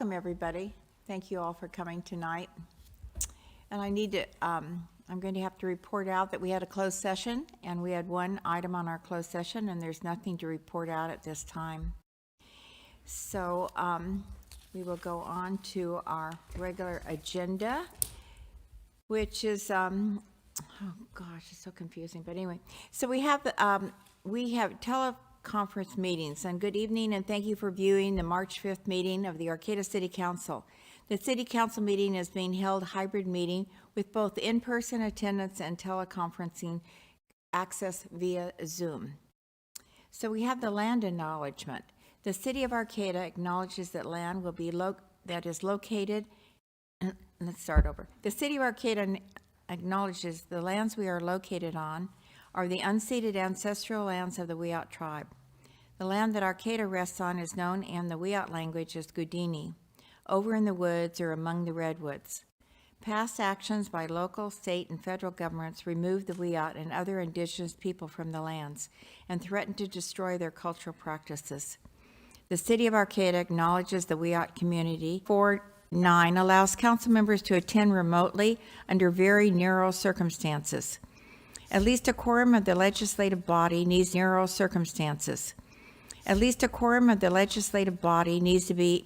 Welcome, everybody. Thank you all for coming tonight. And I need to, I'm going to have to report out that we had a closed session, and we had one item on our closed session, and there's nothing to report out at this time. So we will go on to our regular agenda, which is, oh gosh, it's so confusing, but anyway. So we have teleconference meetings, and good evening, and thank you for viewing the March 5th meeting of the Arcata City Council. The City Council meeting is being held hybrid meeting with both in-person attendance and teleconferencing access via Zoom. So we have the land acknowledgement. The City of Arcata acknowledges that land will be that is located, let's start over. The City of Arcata acknowledges the lands we are located on are the unceded ancestral lands of the Wiyot tribe. The land that Arcata rests on is known in the Wiyot language as Gudini, over in the woods or among the redwoods. Past actions by local, state, and federal governments removed the Wiyot and other indigenous people from the lands and threatened to destroy their cultural practices. The City of Arcata acknowledges the Wiyot community. 4.9 allows council members to attend remotely under very narrow circumstances. At least a quorum of the legislative body needs narrow circumstances. At least a quorum of the legislative body needs to be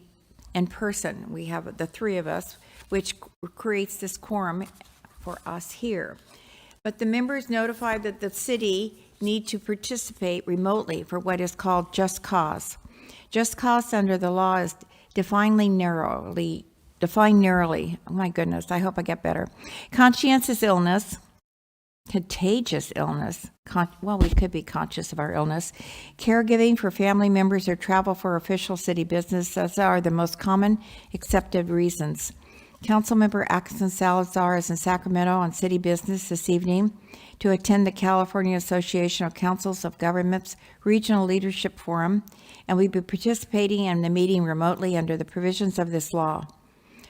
in person. We have the three of us, which creates this quorum for us here. But the members notified that the city need to participate remotely for what is called just cause. Just cause under the law is defined narrowly. Oh my goodness, I hope I get better. Conscientious illness, contagious illness, well, we could be conscious of our illness, caregiving for family members or travel for official city business, those are the most common accepted reasons. Councilmember Atkinson Salazar is in Sacramento on city business this evening to attend the California Association of Councils of Governments Regional Leadership Forum, and we'll be participating in the meeting remotely under the provisions of this law.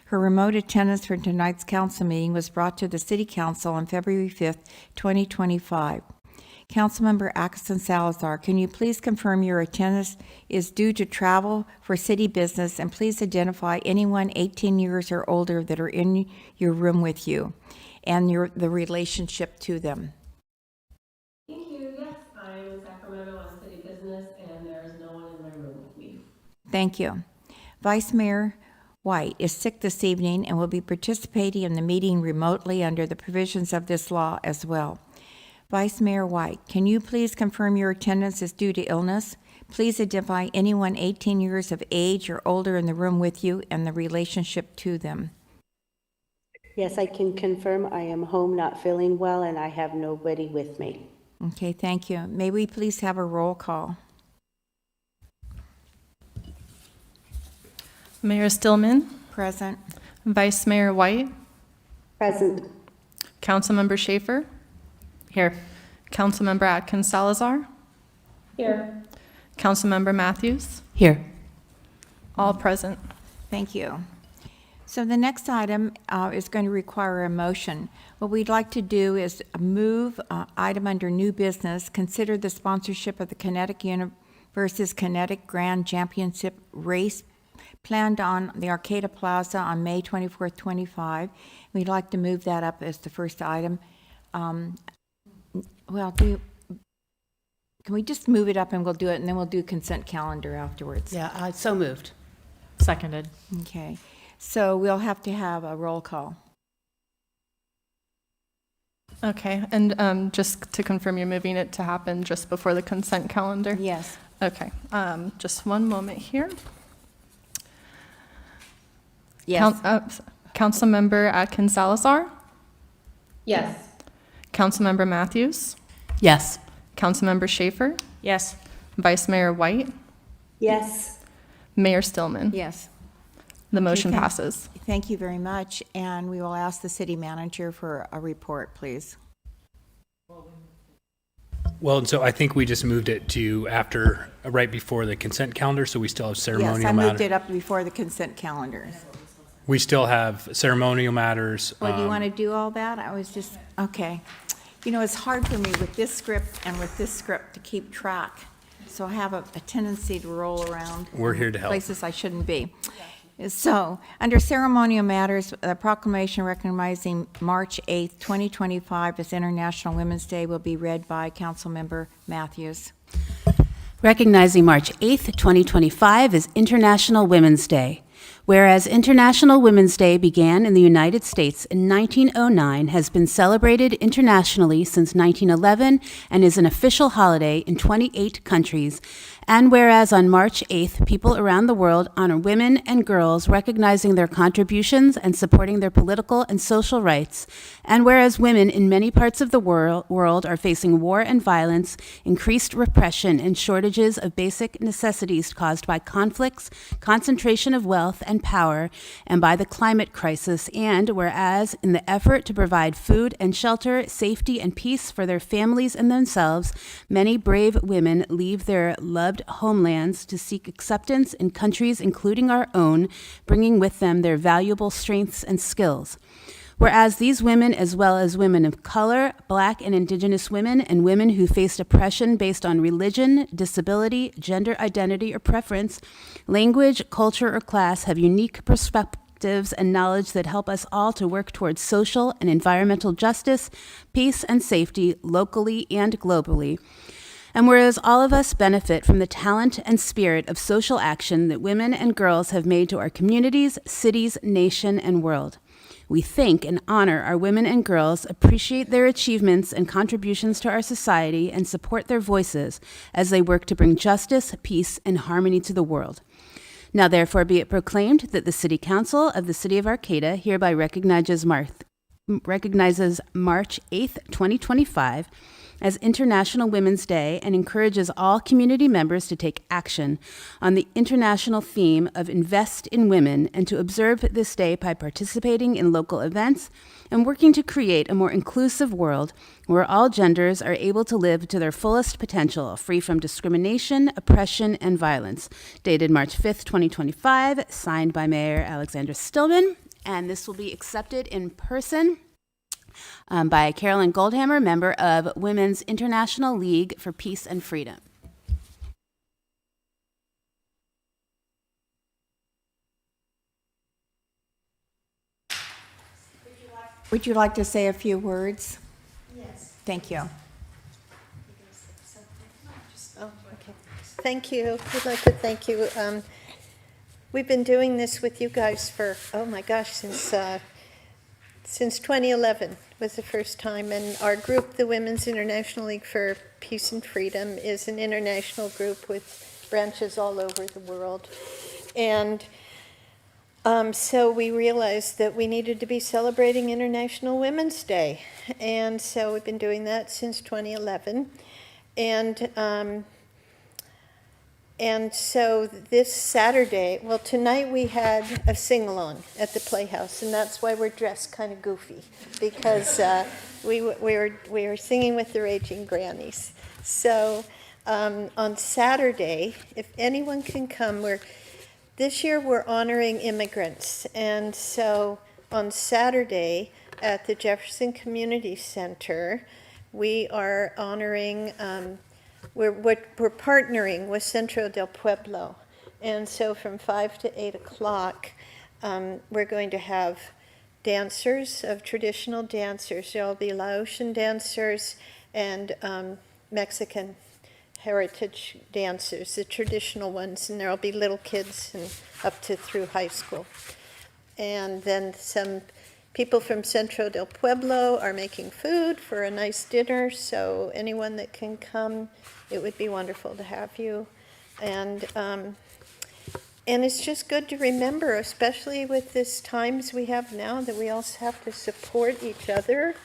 Her remote attendance for tonight's council meeting was brought to the City Council on February 5th, 2025. Councilmember Atkinson Salazar, can you please confirm your attendance is due to travel for city business, and please identify anyone 18 years or older that are in your room with you and the relationship to them? Thank you. Yes, I'm in Sacramento on city business, and there is no one in my room with me. Thank you. Vice Mayor White is sick this evening and will be participating in the meeting remotely under the provisions of this law as well. Vice Mayor White, can you please confirm your attendance is due to illness? Please identify anyone 18 years of age or older in the room with you and the relationship to them. Yes, I can confirm I am home not feeling well and I have nobody with me. Okay, thank you. May we please have a roll call? Mayor Stillman. Present. Vice Mayor White. Present. Councilmember Schaefer. Here. Councilmember Atkins Salazar. Here. Councilmember Matthews. Here. All present. Thank you. So the next item is going to require a motion. What we'd like to do is move item under new business, consider the sponsorship of the Kinetic versus Kinetic Grand Championship race planned on the Arcata Plaza on May 24th, 25. We'd like to move that up as the first item. Well, can we just move it up and we'll do it, and then we'll do consent calendar afterwards? Yeah, so moved. Seconded. Okay. So we'll have to have a roll call. Okay, and just to confirm, you're moving it to happen just before the consent calendar? Yes. Okay, just one moment here. Yes. Councilmember Atkins Salazar. Yes. Councilmember Matthews. Yes. Councilmember Schaefer. Yes. Vice Mayor White. Yes. Mayor Stillman. Yes. The motion Okay, passes. Thank you very much, and we will ask the city manager for a report, please. Well, and so I think we just moved it to after, right before the consent calendar, so we still have ceremonial Yes, I moved matters. it up before the consent calendar. We still have ceremonial matters. Well, do you want to do all that? I was just, okay. You know, it's hard for me with this script and with this script to keep track. So I have a tendency to roll around. We're here to help. Places I shouldn't be. So, under ceremonial matters, a proclamation recognizing March 8th, 2025 as International Women's Day will be read by Councilmember Matthews. Recognizing March 8th, 2025 as International Women's Day. Whereas International Women's Day began in the United States in 1909, has been celebrated internationally since 1911, and is an official holiday in 28 countries. And whereas on March 8th, people around the world honor women and girls, recognizing their contributions and supporting their political and social rights. And whereas women in many parts of the world are facing war and violence, increased repression, and shortages of basic necessities caused by conflicts, concentration of wealth and power, and by the climate crisis. And whereas in the effort to provide food and shelter, safety and peace for their families and themselves, many brave women leave their loved homelands to seek acceptance in countries including our own, bringing with them their valuable strengths and skills. Whereas these women, as well as women of color, Black and Indigenous women, and women who faced oppression based on religion, disability, gender identity or preference, language, culture, or class, have unique perspectives and knowledge that help us all to work towards social and environmental justice, peace, and safety locally and globally. And whereas all of us benefit from the talent and spirit of social action that women and girls have made to our communities, cities, nation, and world. We thank and honor our women and girls, appreciate their achievements and contributions to our society, and support their voices as they work to bring justice, peace, and harmony to the world. Now therefore be it proclaimed that the City Council of the City of Arcata hereby recognizes March 8th, 2025 as International Women's Day, and encourages all community members to take action on the international theme of Invest in Women, and to observe this day by participating in local events and working to create a more inclusive world where all genders are able to live to their fullest potential, free from discrimination, oppression, and violence. Dated March 5th, 2025, signed by Mayor Alexandra Stillman, and this will be accepted in person by Carolyn Goldhammer, member of Women's International League for Peace and Freedom. Would you like to say a few words? Yes. Thank you. Oh, okay. Thank you. We'd like to thank you. We've been doing this with you guys for, oh my gosh, since 2011 was the first time. And our group, the Women's International League for Peace and Freedom, is an international group with branches all over the world. And so we realized that we needed to be celebrating International Women's Day. And so we've been doing that since 2011. And so this Saturday, well, tonight we had a sing-along at the Playhouse, and that's why we're dressed kind of goofy, because we were singing with the Raging Grannies. So on Saturday, if anyone can come, this year we're honoring immigrants, and so on Saturday at the Jefferson Community Center, we are honoring. We're partnering with Centro del Pueblo, and so from 5 to 8 o'clock, we're going to have dancers of traditional dancers. There'll be Laotian dancers and Mexican heritage dancers, the traditional ones, and there'll be little kids and up to through high school. And then some people from Centro del Pueblo are making food for a nice dinner, so anyone that can come, it would be wonderful to have you. And it's just good to remember, especially with this times we have now, that we also have to support each other,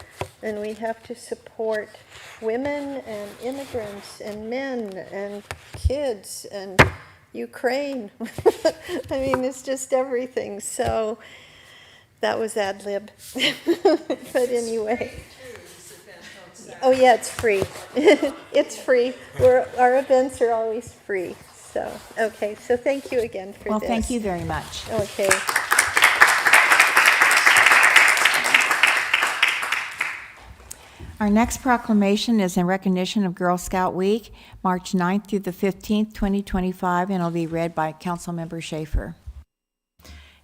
and we have to support women and immigrants and men and kids and Ukraine. I mean, it's just everything. So that was ad lib. But anyway. Oh yeah, it's free. It's free. Our events are always free. So, okay. So thank you again for this. Well, thank you very much. Okay. Our next proclamation is in recognition of Girl Scout Week, March 9th through the 15th, 2025, and it'll be read by Councilmember Schaefer.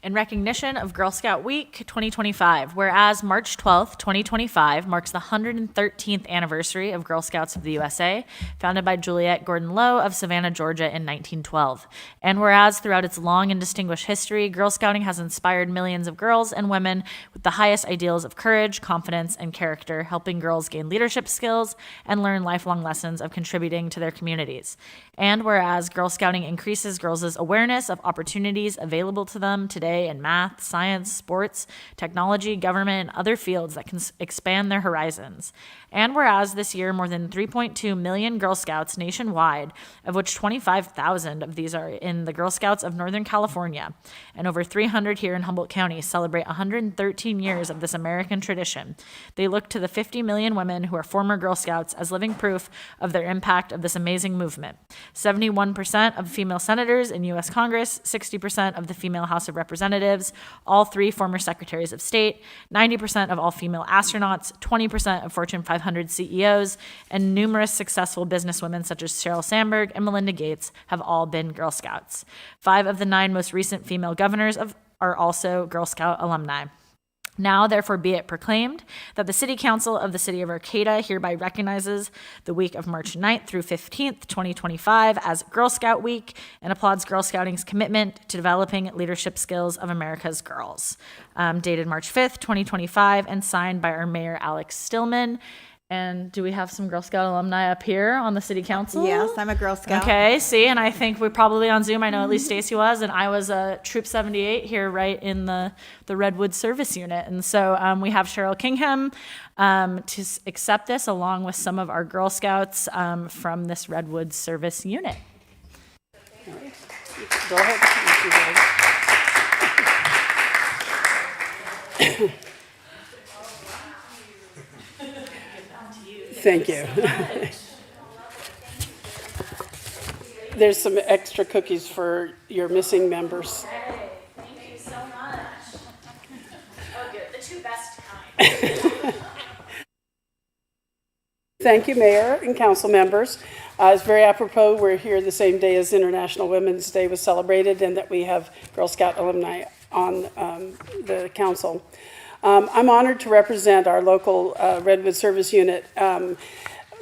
In recognition of Girl Scout Week 2025, whereas March 12th, 2025 marks the 113th anniversary of Girl Scouts of the USA, founded by Juliette Gordon Low of Savannah, Georgia in 1912. And whereas throughout its long and distinguished history, Girl Scouting has inspired millions of girls and women with the highest ideals of courage, confidence, and character, helping girls gain leadership skills and learn lifelong lessons of contributing to their communities. And whereas Girl Scouting increases girls' awareness of opportunities available to them today in math, science, sports, technology, government, and other fields that can expand their horizons. And whereas this year more than 3.2 million Girl Scouts nationwide, of which 25,000 of these are in the Girl Scouts of Northern California, and over 300 here in Humboldt County celebrate 113 years of this American tradition, they look to the 50 million women who are former Girl Scouts as living proof of their impact of this amazing movement. 71% of female senators in U.S. Congress, 60% of the female House of Representatives, all 3 former secretaries of state, 90% of all female astronauts, 20% of Fortune 500 CEOs, and numerous successful businesswomen such as Sheryl Sandberg and Melinda Gates have all been Girl Scouts. 5 of the 9 most recent female governors are also Girl Scout alumni. Now, therefore, be it proclaimed that the City Council of the City of Arcata hereby recognizes the week of March 9th through 15th, 2025 as Girl Scout Week and applauds Girl Scouting's commitment to developing leadership skills of America's girls. Dated March 5th, 2025, and signed by our Mayor, Alex Stillman. And do we have some Girl Scout alumni up here on the City Council? Yes, I'm a Girl Scout. Okay, see, and I think we're probably on Zoom. I know at least Stacy was, and I was a Troop 78 here right in the Redwood Service Unit. And so we have Cheryl Kingham to accept this along with some of our Girl Scouts from this Redwood Service Unit. Go ahead. Thank you. There's some extra cookies for your missing members. Hey, thank you so much. Oh, good. The 2 best kind. Thank you, Mayor and council members. It's very apropos we're here the same day as International Women's Day was celebrated and that we have Girl Scout alumni on the council. I'm honored to represent our local Redwood Service Unit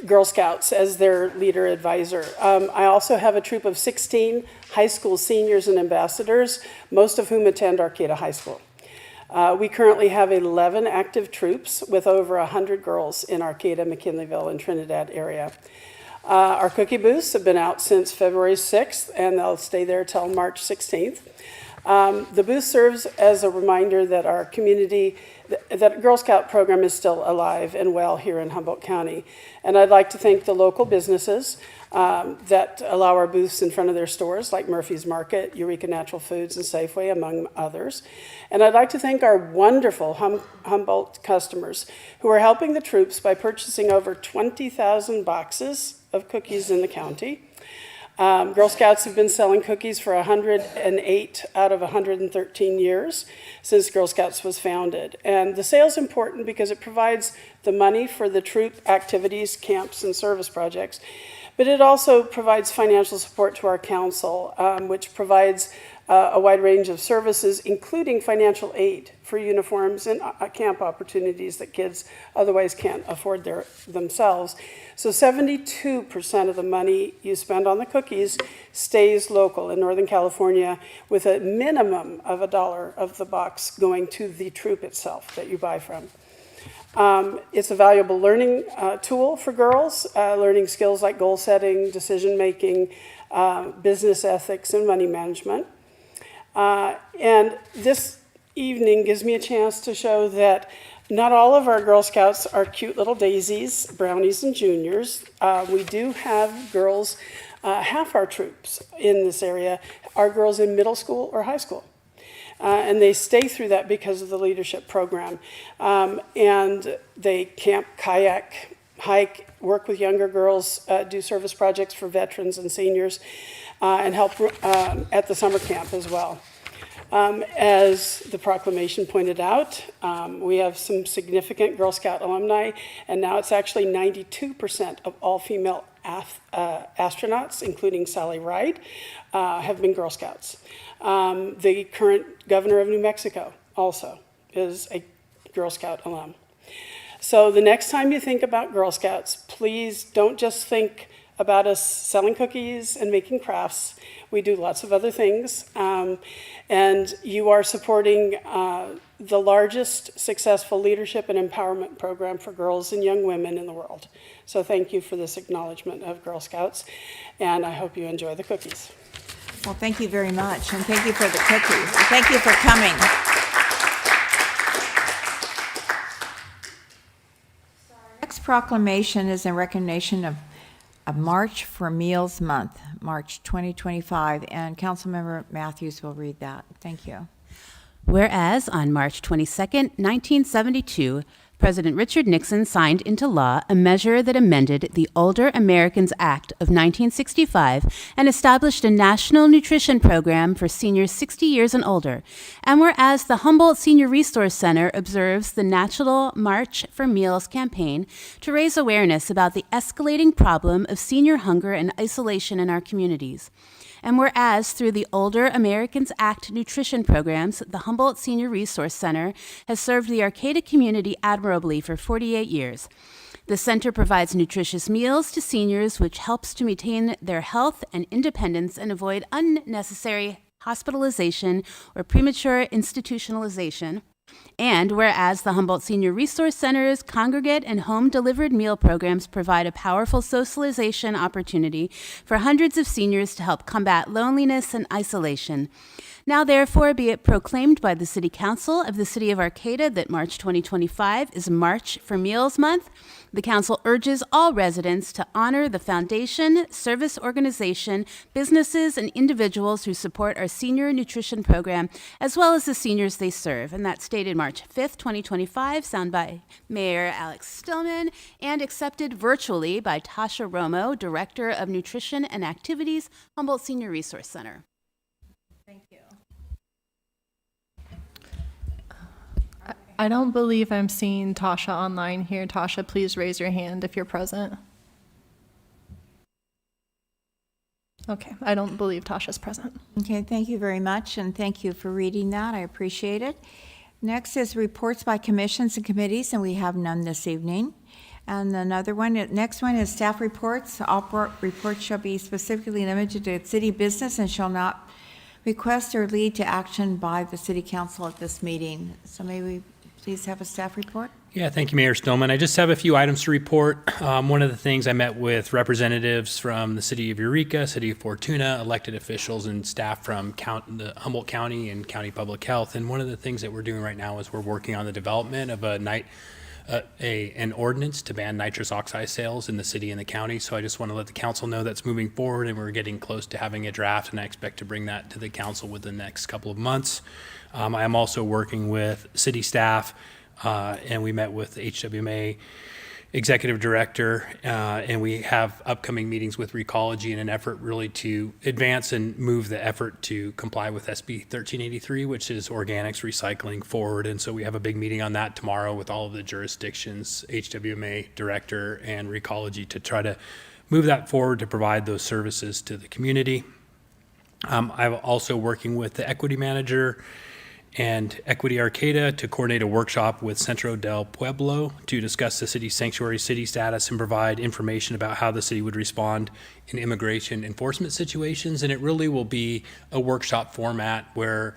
Girl Scouts as their leader advisor. I also have a troop of 16 high school seniors and ambassadors, most of whom attend Arcata High School. We currently have 11 active troops with over 100 girls in Arcata, McKinleyville, and Trinidad area. Our cookie booths have been out since February 6th, and they'll stay there till March 16th. The booth serves as a reminder that our community, that Girl Scout program is still alive and well here in Humboldt County. And I'd like to thank the local businesses that allow our booths in front of their stores, like Murphy's Market, Eureka Natural Foods, and Safeway, among others. And I'd like to thank our wonderful Humboldt customers who are helping the troops by purchasing over 20,000 boxes of cookies in the county. Girl Scouts have been selling cookies for 108 out of 113 years since Girl Scouts was founded. And the sale is important because it provides the money for the troop activities, camps, and service projects. But it also provides financial support to our council, which provides a wide range of services, including financial aid for uniforms and camp opportunities that kids otherwise can't afford themselves. So 72% of the money you spend on the cookies stays local in Northern California, with a minimum of $1 of the box going to the troop itself that you buy from. It's a valuable learning tool for girls, learning skills like goal setting, decision making, business ethics, and money management. And this evening gives me a chance to show that not all of our Girl Scouts are cute little daisies, brownies, and juniors. We do have girls, half our troops in this area are girls in middle school or high school. And they stay through that because of the leadership program. And they camp, kayak, hike, work with younger girls, do service projects for veterans and seniors, and help at the summer camp as well. As the proclamation pointed out, we have some significant Girl Scout alumni, and now it's actually 92% of all female astronauts, including Sally Ride, have been Girl Scouts. The current governor of New Mexico also is a Girl Scout alum. So the next time you think about Girl Scouts, please don't just think about us selling cookies and making crafts. We do lots of other things. And you are supporting the largest successful leadership and empowerment program for girls and young women in the world. So thank you for this acknowledgement of Girl Scouts, and I hope you enjoy the cookies. Well, thank you very much, and thank you for the cookies. Thank you for coming. Next proclamation is in recognition of March for Meals Month, March 2025, and Councilmember Matthews will read that. Thank you. Whereas on March 22nd, 1972, President Richard Nixon signed into law a measure that amended the Older Americans Act of 1965 and established a national nutrition program for seniors 60 years and older. And whereas the Humboldt Senior Resource Center observes the National March for Meals campaign to raise awareness about the escalating problem of senior hunger and isolation in our communities. And whereas through the Older Americans Act nutrition programs, the Humboldt Senior Resource Center has served the Arcata community admirably for 48 years. The center provides nutritious meals to seniors, which helps to maintain their health and independence and avoid unnecessary hospitalization or premature institutionalization. And whereas the Humboldt Senior Resource Center's congregate and home-delivered meal programs provide a powerful socialization opportunity for hundreds of seniors to help combat loneliness and isolation. Now, therefore, be it proclaimed by the City Council of the City of Arcata that March 2025 is March for Meals Month. The Council urges all residents to honor the foundation, service organization, businesses, and individuals who support our senior nutrition program, as well as the seniors they serve. And that's dated March 5th, 2025, signed by Mayor Alex Stillman and accepted virtually by Tasha Romo, Director of Nutrition and Activities, Humboldt Senior Resource Center. Thank you. I don't believe I'm seeing Tasha online here. Tasha, please raise your hand if you're present. Okay, I don't believe Tasha's present. Okay, thank you very much, and thank you for reading that. I appreciate it. Next is reports by commissions and committees, and we have none this evening. And next one is staff reports. All reports shall be specifically limited to city business and shall not request or lead to action by the city council at this meeting. So may we please have a staff report? Yeah, thank you, Mayor Stillman. I just have a few items to report. One of the things, I met with representatives from the city of Eureka, city of Fortuna, elected officials and staff from the Humboldt County and County Public Health. And one of the things that we're doing right now is we're working on the development of an ordinance to ban nitrous oxide sales in the city and the county. So I just want to let the council know that's moving forward, and we're getting close to having a draft, and I expect to bring that to the council within the next couple of months. I am also working with city staff, and we met with HWMA executive director, and we have upcoming meetings with Recology in an effort really to advance and move the effort to comply with SB 1383, which is organics recycling forward. And so we have a big meeting on that tomorrow with all of the jurisdictions, HWMA director and Recology, to try to move that forward to provide those services to the community. I'm also working with the equity manager and Equity Arcata to coordinate a workshop with Centro del Pueblo to discuss the city's sanctuary city status and provide information about how the city would respond in immigration enforcement situations. And it really will be a workshop format where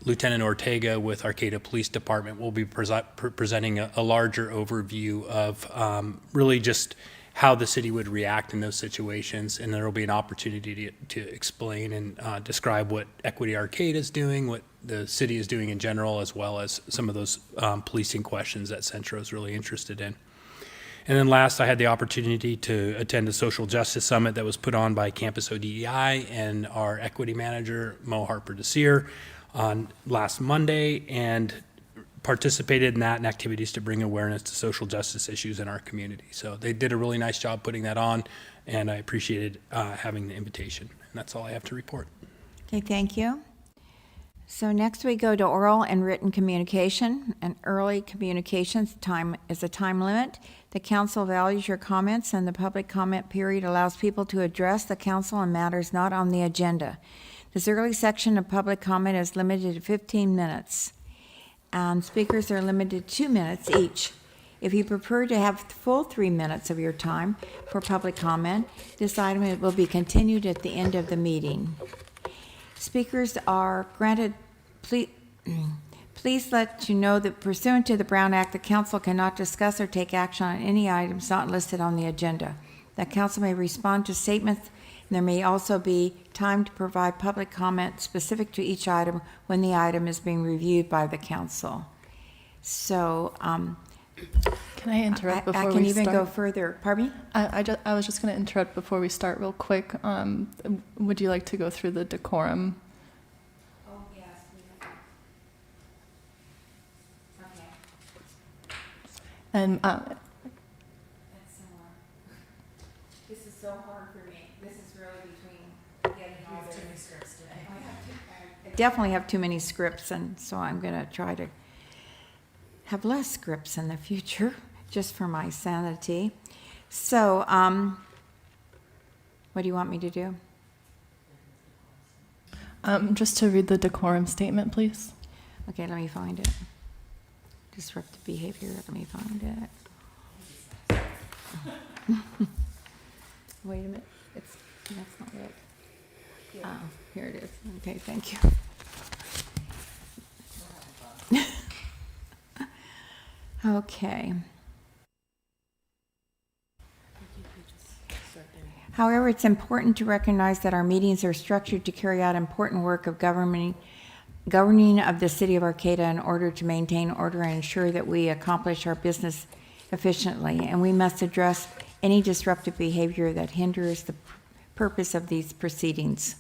Lieutenant Ortega with Arcata Police Department will be presenting a larger overview of really just how the city would react in those situations, and there will be an opportunity to explain and describe what Equity Arcade is doing, what the city is doing in general, as well as some of those policing questions that Centro is really interested in. And then last, I had the opportunity to attend a social justice summit that was put on by Campus ODEI and our equity manager, Mo Harper-Desir, on last Monday, and participated in that and activities to bring awareness to social justice issues in our community. So they did a really nice job putting that on, and I appreciated having the invitation. And that's all I have to report. Okay, thank you. So next we go to oral and written communication. And early communications time is a time limit. The council values your comments, and the public comment period allows people to address the council on matters not on the agenda. This early section of public comment is limited to 15 minutes, and speakers are limited to 2 minutes each. If you prefer to have the full 3 minutes of your time for public comment, this item will be continued at the end of the meeting. Speakers are granted, please let you know that pursuant to the Brown Act, the council cannot discuss or take action on any items not listed on the agenda. The council may respond to statements, and there may also be time to provide public comment specific to each item when the item is being reviewed by the council. So, Can I interrupt before I we can even start? go further. Pardon me? I was just going to interrupt before we start real quick. Would you like to go through the decorum? Oh, yes. Okay. And That's similar. This is so hard for me. This is really between getting all the... too many scripts today. I definitely have too many scripts, and so I'm going to try to have less scripts in the future, just for my sanity. So, what do you want me to do? just to read the decorum statement, please. Okay, let me find it. Disruptive behavior, let me find it. Wait a minute, that's not it. Oh, here it is. Okay, thank you. Okay. However, it's important to recognize that our meetings are structured to carry out important work of governing of the city of Arcata in order to maintain order and ensure that we accomplish our business efficiently, and we must address any disruptive behavior that hinders the purpose of these proceedings.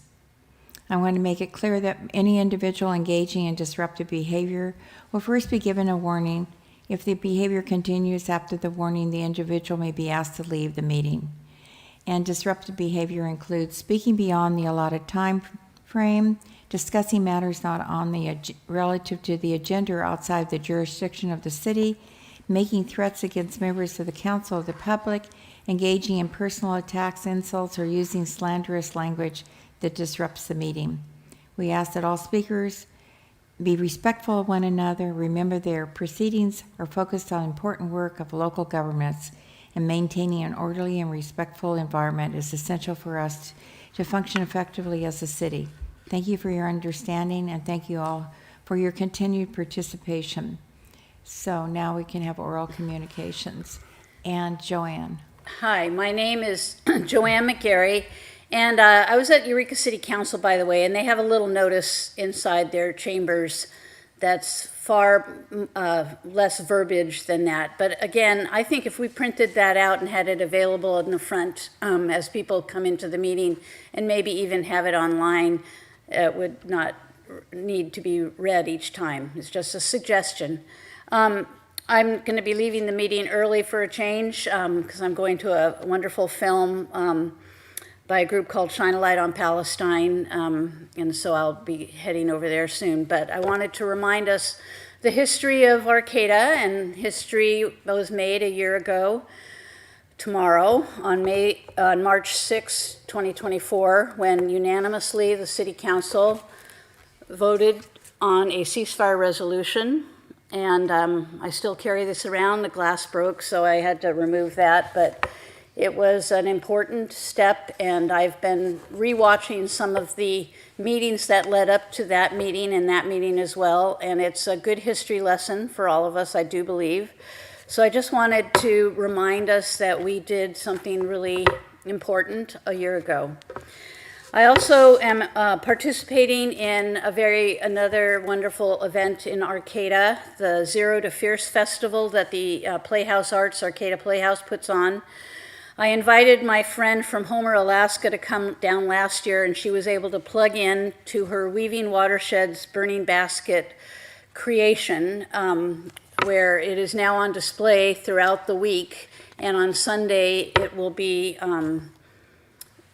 I want to make it clear that any individual engaging in disruptive behavior will first be given a warning. If the behavior continues after the warning, the individual may be asked to leave the meeting. And disruptive behavior includes speaking beyond the allotted time frame, discussing matters not on the relative to the agenda or outside the jurisdiction of the city, making threats against members of the council or the public, engaging in personal attacks, insults, or using slanderous language that disrupts the meeting. We ask that all speakers be respectful of one another, remember their proceedings are focused on important work of local governments, and maintaining an orderly and respectful environment is essential for us to function effectively as a city. Thank you for your understanding, and thank you all for your continued participation. So now we can have oral communications. And Joanne. Hi, my name is Joanne McGarry, and I was at Eureka City Council, by the way, and they have a little notice inside their chambers that's far less verbiage than that. But again, I think if we printed that out and had it available in the front as people come into the meeting, and maybe even have it online, it would not need to be read each time. It's just a suggestion. I'm going to be leaving the meeting early for a change because I'm going to a wonderful film by a group called Shine a Light on Palestine, and so I'll be heading over there soon. But I wanted to remind us the history of Arcata, and history was made a year ago tomorrow on March 6, 2024, when unanimously the City Council voted on a ceasefire resolution. And I still carry this around. The glass broke, so I had to remove that. But it was an important step, and I've been rewatching some of the meetings that led up to that meeting and that meeting as well. And it's a good history lesson for all of us, I do believe. So I just wanted to remind us that we did something really important a year ago. I also am participating in another wonderful event in Arcata, the Zero to Fierce Festival that the Playhouse Arts, Arcata Playhouse, puts on. I invited my friend from Homer, Alaska to come down last year, and she was able to plug in to her Weaving Watersheds Burning Basket creation, where it is now on display throughout the week, and on Sunday it will be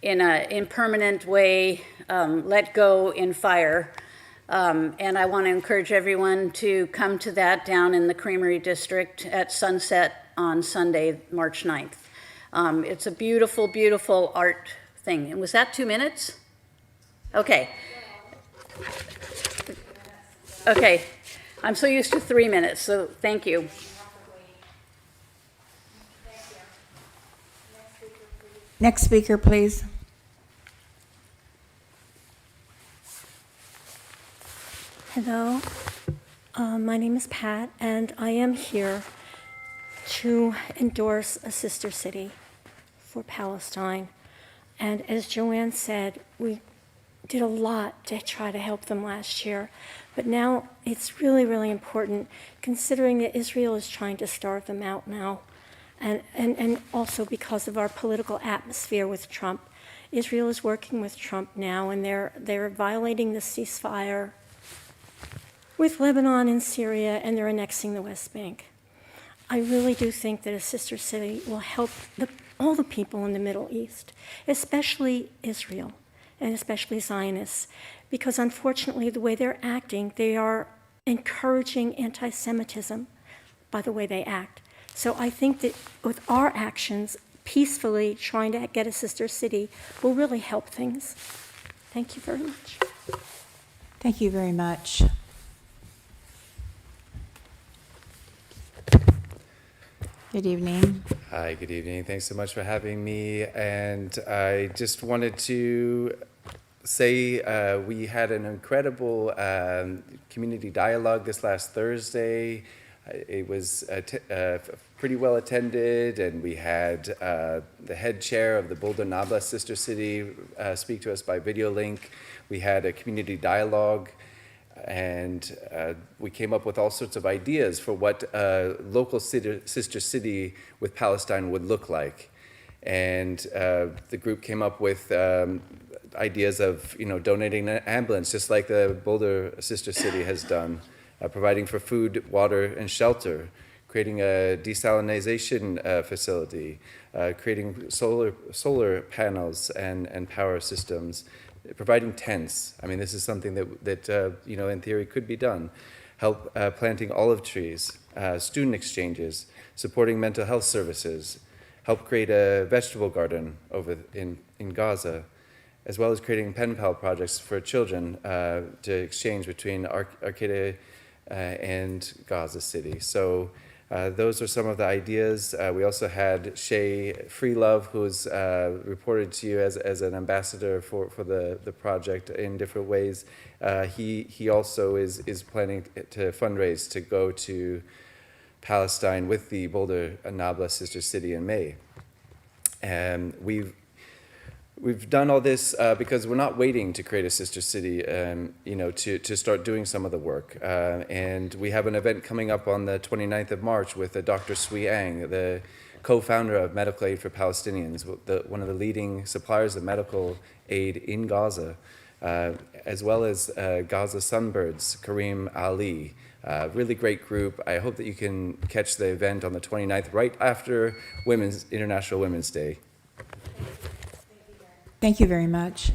in an impermanent way, let go in fire. And I want to encourage everyone to come to that down in the Creamery District at sunset on Sunday, March 9th. It's a beautiful, beautiful art thing. And was that 2 minutes? Okay. Okay. I'm so used to 3 minutes, so thank you. Next speaker, please. Hello, my name is Pat, and I am here to endorse a sister city for Palestine. And as Joanne said, we did a lot to try to help them last year, but now it's really, really important, considering that Israel is trying to starve them out now, and also because of our political atmosphere with Trump. Israel is working with Trump now, and they're violating the ceasefire with Lebanon and Syria, and they're annexing the West Bank. I really do think that a sister city will help all the people in the Middle East, especially Israel, and especially Zionists, because unfortunately the way they're acting, they are encouraging anti-Semitism by the way they act. So I think that with our actions, peacefully trying to get a sister city will really help things. Thank you very much. Thank you very much. Good evening. Hi, good evening. Thanks so much for having me. And I just wanted to say we had an incredible community dialogue this last Thursday. It was pretty well attended, and we had the head chair of the Boulder Nabla Sister City speak to us by video link. We had a community dialogue, and we came up with all sorts of ideas for what a local sister city with Palestine would look like. And the group came up with ideas of, donating an ambulance, just like the Boulder Sister City has done, providing for food, water, and shelter, creating a desalination facility, creating solar panels and power systems, providing tents. I mean, this is something that in theory could be done. Help planting olive trees, student exchanges, supporting mental health services, help create a vegetable garden over in Gaza, as well as creating pen pal projects for children to exchange between Arcata and Gaza City. So those are some of the ideas. We also had Shay Freelove, who's reported to you as an ambassador for the project in different ways. He also is planning to fundraise to go to Palestine with the Boulder Nabla Sister City in May. And we've done all this because we're not waiting to create a sister city, to start doing some of the work. And we have an event coming up on the 29th of March with Dr. Sui Ang, the co-founder of Medical Aid for Palestinians, one of the leading suppliers of medical aid in Gaza, as well as Gaza Sunbirds, Kareem Ali. Really great group. I hope that you can catch the event on the 29th, right after International Women's Day. Thank you very much.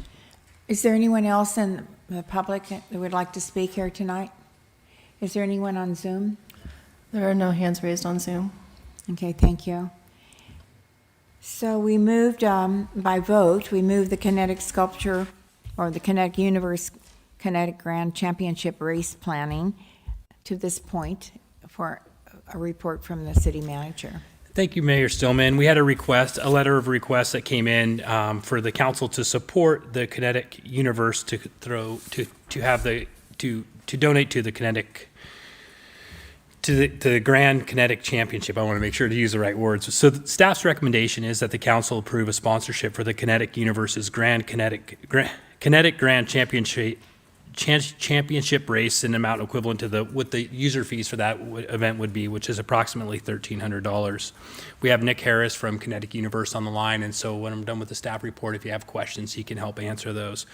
Is there anyone else in the public that would like to speak here tonight? Is there anyone on Zoom? There are no hands raised on Zoom. Okay, thank you. So we moved by vote, we moved the kinetic sculpture or the Kinetic Universe Kinetic Grand Championship race planning to this point for a report from the city manager. Thank you, Mayor Stillman. We had a letter of request that came in for the council to support the Kinetic Universe to donate to the Kinetic to the Grand Kinetic Championship. I want to make sure to use the right words. So the staff's recommendation is that the council approve a sponsorship for the Kinetic Universe's Kinetic Grand Championship race in an amount equivalent to what the user fees for that event would be, which is approximately $1,300. We have Nick Harris from Kinetic Universe on the line, and so when I'm done with the staff report, if you have questions, he can help answer those.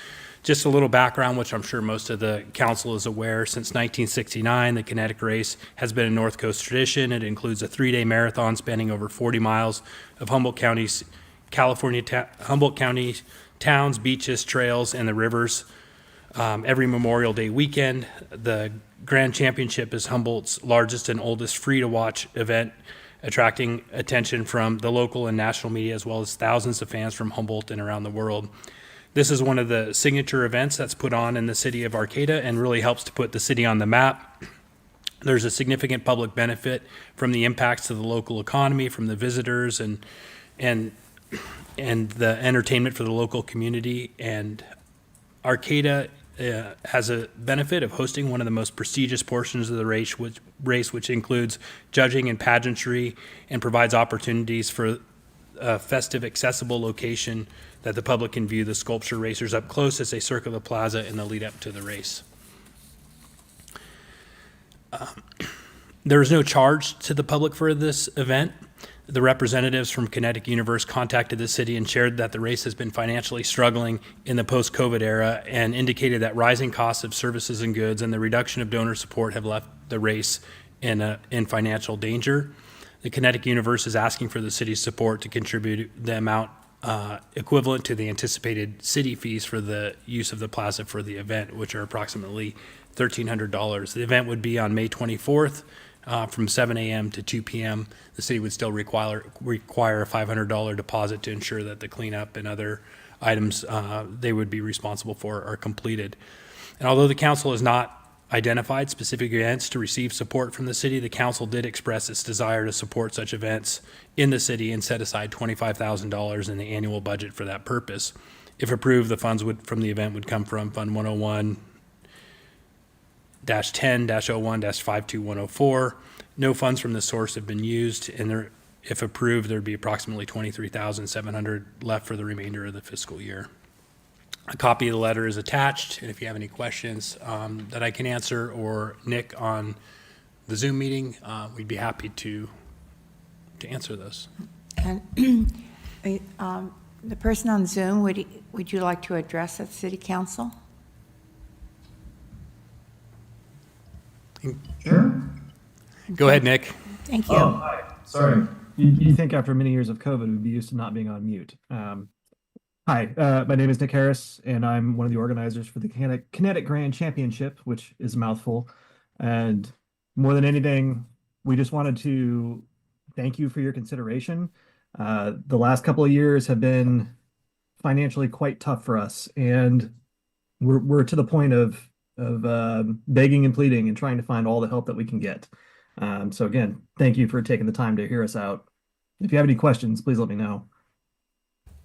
Just a little background, which I'm sure most of the council is aware. Since 1969, the Kinetic Race has been a North Coast tradition. It includes a 3-day marathon spanning over 40 miles of Humboldt County towns, beaches, trails, and the rivers. Every Memorial Day weekend. The Grand Championship is Humboldt's largest and oldest free-to-watch event attracting attention from the local and national media, as well as thousands of fans from Humboldt and around the world. This is one of the signature events that's put on in the city of Arcata and really helps to put the city on the map. There's a significant public benefit from the impacts to the local economy, from the visitors and the entertainment for the local community. And Arcata has a benefit of hosting one of the most prestigious portions of the race, which includes judging and pageantry, and provides opportunities for a festive, accessible location that the public can view the sculpture racers up close as they circle the plaza in the lead up to the race. There is no charge to the public for this event. The representatives from Kinetic Universe contacted the city and shared that the race has been financially struggling in the post-COVID era, and indicated that rising costs of services and goods and the reduction of donor support have left the race in financial danger. The Kinetic Universe is asking for the city's support to contribute the amount equivalent to the anticipated city fees for the use of the plaza for the event, which are approximately $1,300. The event would be on May 24th from 7 a.m. to 2 p.m. The city would still require a $500 deposit to ensure that the cleanup and other items they would be responsible for are completed. And although the council has not identified specific events to receive support from the city, the council did express its desire to support such events in the city and set aside $25,000 in the annual budget for that purpose. If approved, the funds from the event would come from Fund 101-10-01-52104. No funds from the source have been used, and if approved, there'd be approximately $23,700 left for the remainder of the fiscal year. A copy of the letter is attached, and if you have any questions that I can answer, or Nick on the Zoom meeting, we'd be happy to answer those. And the person on Zoom, would you like to address at City Council? Sure. Go ahead, Nick. Thank you. Oh, hi. Sorry. You think after many years of COVID, we'd be used to not being on mute. Hi, my name is Nick Harris, and I'm one of the organizers for the Kinetic Grand Championship, which is a mouthful. And more than anything, we just wanted to thank you for your consideration. The last couple of years have been financially quite tough for us, and we're to the point of begging and pleading and trying to find all the help that we can get. So again, thank you for taking the time to hear us out. If you have any questions, please let me know.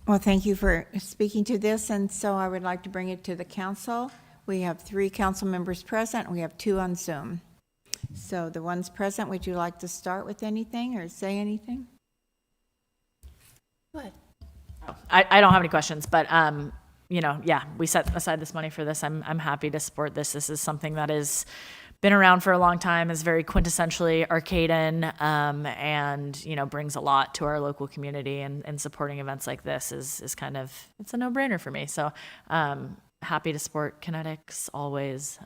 Well, thank you for speaking to this, and so I would like to bring it to the council. We have 3 council members present. We have 2 on Zoom. So the ones present, would you like to start with anything or say anything? Go ahead. I don't have any questions, but we set aside this money for this. I'm happy to support this. This is something that has been around for a long time, is very quintessentially Arcadan, and brings a lot to our local community. And supporting events like this is kind of, it's a no-brainer for me. So happy to support Kinetics always.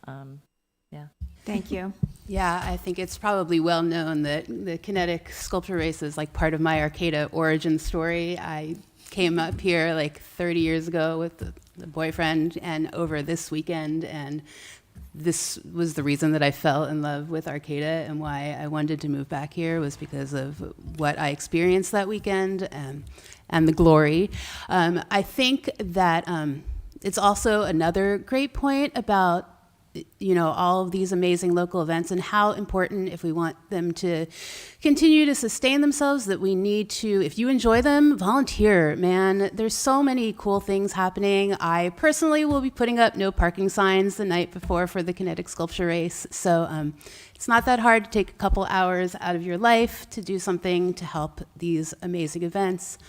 Thank you. Yeah, I think it's probably well known that the kinetic sculpture race is like part of my Arcata origin story. I came up here like 30 years ago with the boyfriend, and over this weekend, and this was the reason that I fell in love with Arcata, and why I wanted to move back here was because of what I experienced that weekend and the glory. I think that it's also another great point about all of these amazing local events, and how important, if we want them to continue to sustain themselves, that we need to, if you enjoy them, volunteer, man. There's so many cool things happening. I personally will be putting up no parking signs the night before for the kinetic sculpture race. So it's not that hard to take a couple hours out of your life to do something to help these amazing events.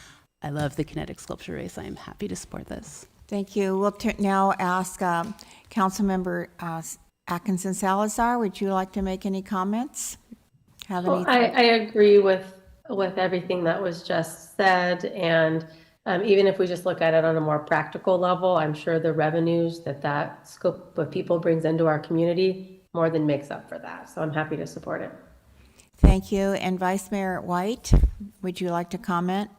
I love the kinetic sculpture race. I am happy to support this. Thank you. We'll now ask Councilmember Atkinson Salazar. Would you like to make any comments? I agree with everything that was just said, and even if we just look at it on a more practical level, I'm sure the revenues that scope of people brings into our community more than makes up for that. So I'm happy to support it. Thank you. And Vice Mayor White, would you like to comment?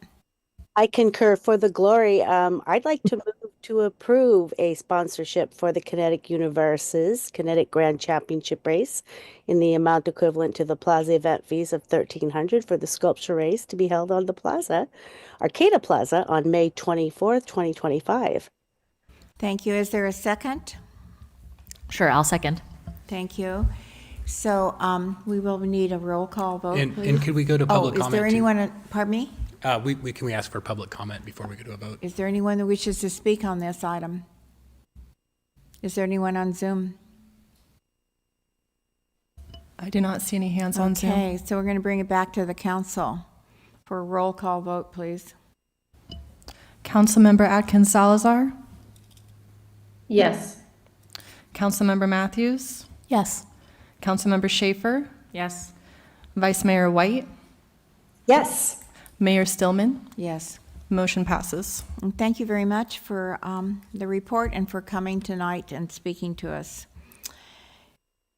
I concur. For the glory, I'd like to move to approve a sponsorship for the Kinetic Universe's Kinetic Grand Championship race in the amount equivalent to the plaza event fees of $1,300 for the sculpture race to be held on the plaza, Arcata Plaza, on May 24th, 2025. Thank you. Is there a second? Sure, I'll second. Thank you. So we will need a roll call vote, please. And could we go to public Is comment? there too? anyone, pardon me? Can we ask for public comment before we go to a vote? Is there anyone that wishes to speak on this item? Is there anyone on Zoom? I do not see any hands on Zoom. Okay, so we're going to bring it back to the council for a roll call vote, please. Councilmember Atkins Salazar, Yes. Councilmember Matthews, Yes. Councilmember Schaefer, Yes. Vice Mayor White, Yes. Mayor Stillman. Yes. Motion passes. And thank you very much for the report and for coming tonight and speaking to us.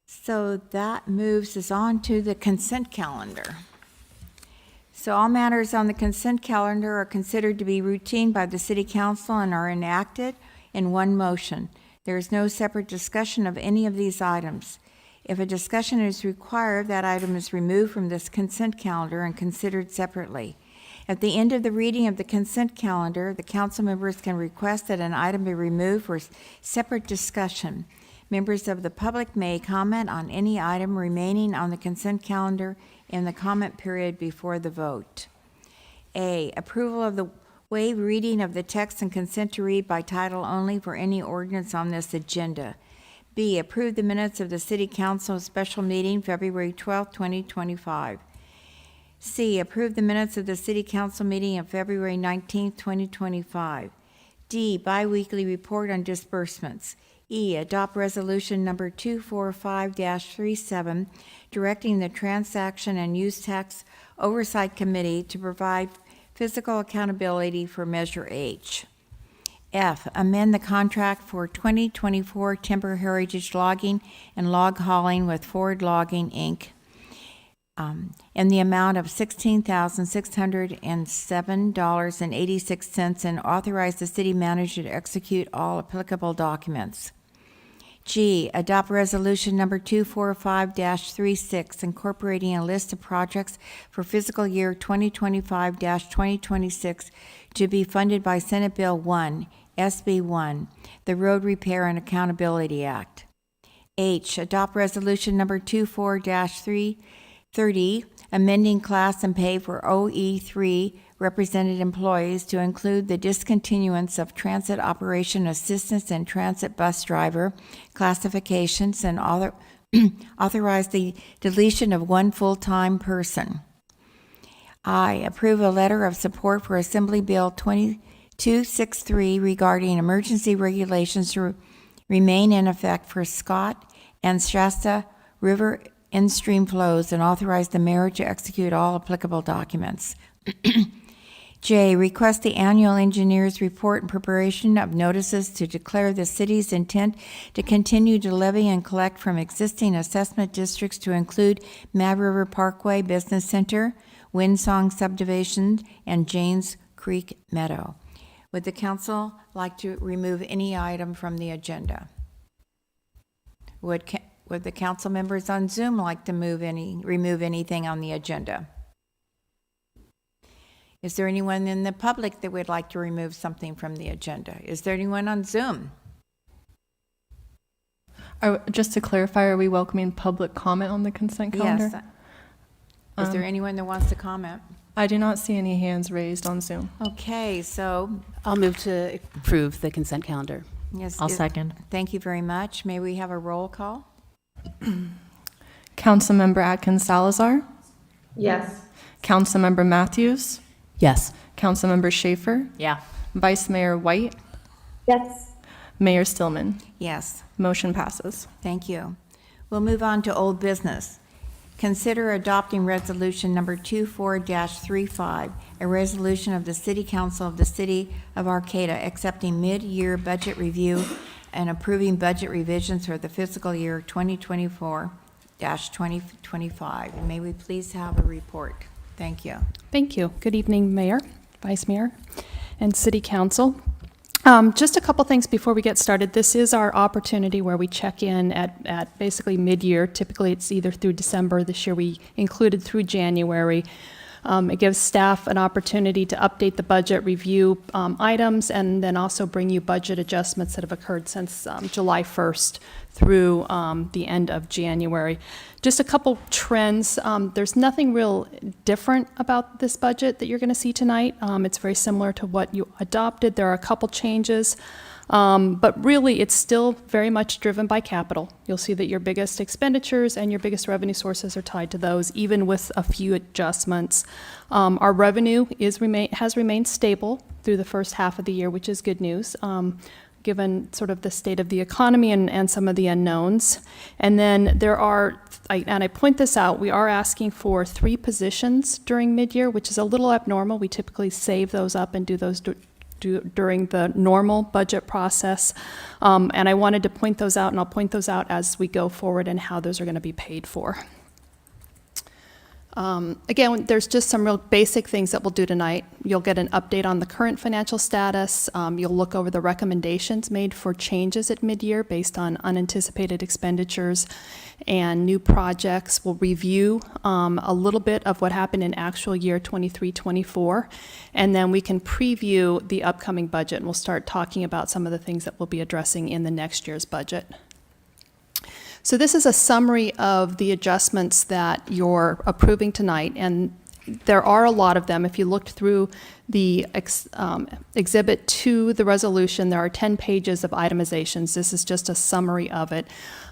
So that moves us on to the consent calendar. So all matters on the consent calendar are considered to be routine by the City Council and are enacted in one motion. There is no separate discussion of any of these items. If a discussion is required, that item is removed from this consent calendar and considered separately. At the end of the reading of the consent calendar, the council members can request that an item be removed for separate discussion. Members of the public may comment on any item remaining on the consent calendar in the comment period before the vote. A, approval of the waive reading of the text and consent to read by title only for any ordinance on this agenda. B, approve the minutes of the City Council special meeting February 12, 2025. C, approve the minutes of the City Council meeting of February 19, 2025. D, biweekly report on disbursements. E, adopt resolution number 245-37, directing the Transaction and Use Tax Oversight Committee to provide fiscal accountability for Measure H. F, amend the contract for 2024 timber heritage logging and log hauling with Ford Logging, Inc., in the amount of $16,607.86 and authorize the city manager to execute all applicable documents. G, adopt resolution number 245-36, incorporating a list of projects for fiscal year 2025-2026 to be funded by Senate Bill 1, SB 1, the Road Repair and Accountability Act. H, adopt resolution number 24-330, amending class and pay for OE3 represented employees to include the discontinuance of transit operation assistance and transit bus driver classifications and authorize the deletion of one full-time person. I, approve a letter of support for Assembly Bill 2263 regarding emergency regulations to remain in effect for Scott and Shasta River in-stream flows and authorize the mayor to execute all applicable documents. J, request the annual engineer's report and preparation of notices to declare the city's intent to continue to levy and collect from existing assessment districts to include Mad River Parkway Business Center, Windsong Subdivision, and Janes Creek Meadow. Would the council like to remove any item from the agenda? Would the council members on Zoom like to remove anything on the agenda? Is there anyone in the public that would like to remove something from the agenda? Is there anyone on Zoom? Just to clarify, are we welcoming public comment on the consent calendar? Yes. Is there anyone that wants to comment? I do not see any hands raised on Zoom. Okay, so I'll move to approve the consent calendar. yes. I'll second. Thank you very much. May we have a roll call? Councilmember Atkins Salazar, Yes. Councilmember Matthews, Yes. Councilmember Schaefer, Yeah. Vice Mayor White, Yes. Mayor Stillman. Yes. Motion passes. Thank you. We'll move on to old business. Consider adopting resolution number 24-35, a resolution of the City Council of the City of Arcata accepting mid-year budget review and approving budget revisions for the fiscal year 2024-2025. May we please have a report? Thank you. Thank you. Good evening, Mayor, Vice Mayor, and City Council. Just a couple things before we get started. This is our opportunity where we check in at basically mid-year. Typically, it's either through December. This year, we included through January. It gives staff an opportunity to update the budget, review items, and then also bring you budget adjustments that have occurred since July 1st through the end of January. Just a couple trends. There's nothing real different about this budget that you're going to see tonight. It's very similar to what you adopted. There are a couple changes. But really, it's still very much driven by capital. You'll see that your biggest expenditures and your biggest revenue sources are tied to those, even with a few adjustments. Our revenue has remained stable through the first half of the year, which is good news, given sort of the state of the economy and some of the unknowns. And then there are, and I point this out, we are asking for 3 positions during mid-year, which is a little abnormal. We typically save those up and do those during the normal budget process. And I wanted to point those out, and I'll point those out as we go forward and how those are going to be paid for. Again, there's just some real basic things that we'll do tonight. You'll get an update on the current financial status. You'll look over the recommendations made for changes at mid-year based on unanticipated expenditures and new projects. We'll review a little bit of what happened in actual year 23-24, and then we can preview the upcoming budget, and we'll start talking about some of the things that we'll be addressing in the next year's budget. So this is a summary of the adjustments that you're approving tonight, and there are a lot of them. If you looked through the exhibit to the resolution, there are 10 pages of itemizations. This is just a summary of it.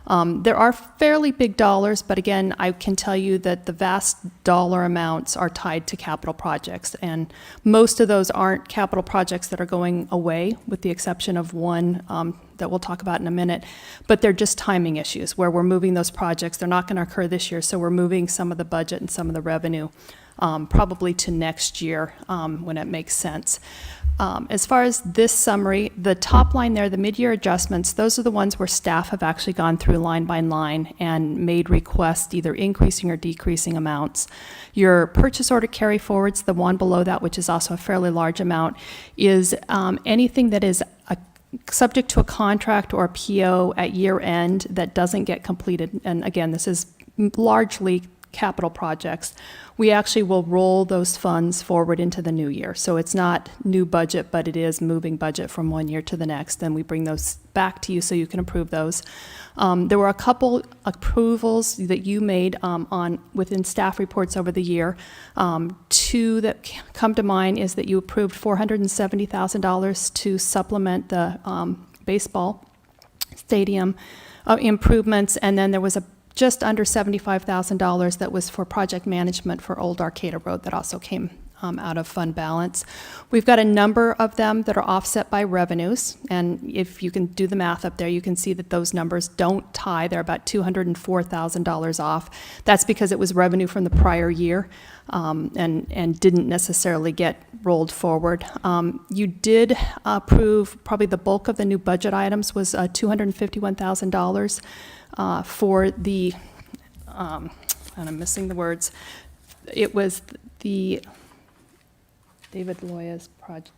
There are fairly big dollars, but again, I can tell you that the vast dollar amounts are tied to capital projects, and most of those aren't capital projects that are going away, with the exception of one that we'll talk about in a minute, but they're just timing issues where we're moving those projects. They're not going to occur this year, so we're moving some of the budget and some of the revenue probably to next year when it makes sense. As far as this summary, the top line there, the mid-year adjustments, those are the ones where staff have actually gone through line by line and made requests, either increasing or decreasing amounts. Your purchase order carry forwards, the one below that, which is also a fairly large amount, is anything that is subject to a contract or a PO at year end that doesn't get completed. And again, this is largely capital projects. We actually will roll those funds forward into the new year. So it's not new budget, but it is moving budget from one year to the next. Then we bring those back to you so you can approve those. There were a couple approvals that you made within staff reports over the year. 2 that come to mind is that you approved $470,000 to supplement the baseball stadium improvements, and then there was just under $75,000 that was for project management for Old Arcata Road that also came out of fund balance. We've got a number of them that are offset by revenues, and if you can do the math up there, you can see that those numbers don't tie. They're about $204,000 off. That's because it was revenue from the prior year and didn't necessarily get rolled forward. You did approve, probably the bulk of the new budget items was $251,000 for the, and I'm missing the words, it was the David Loya's project.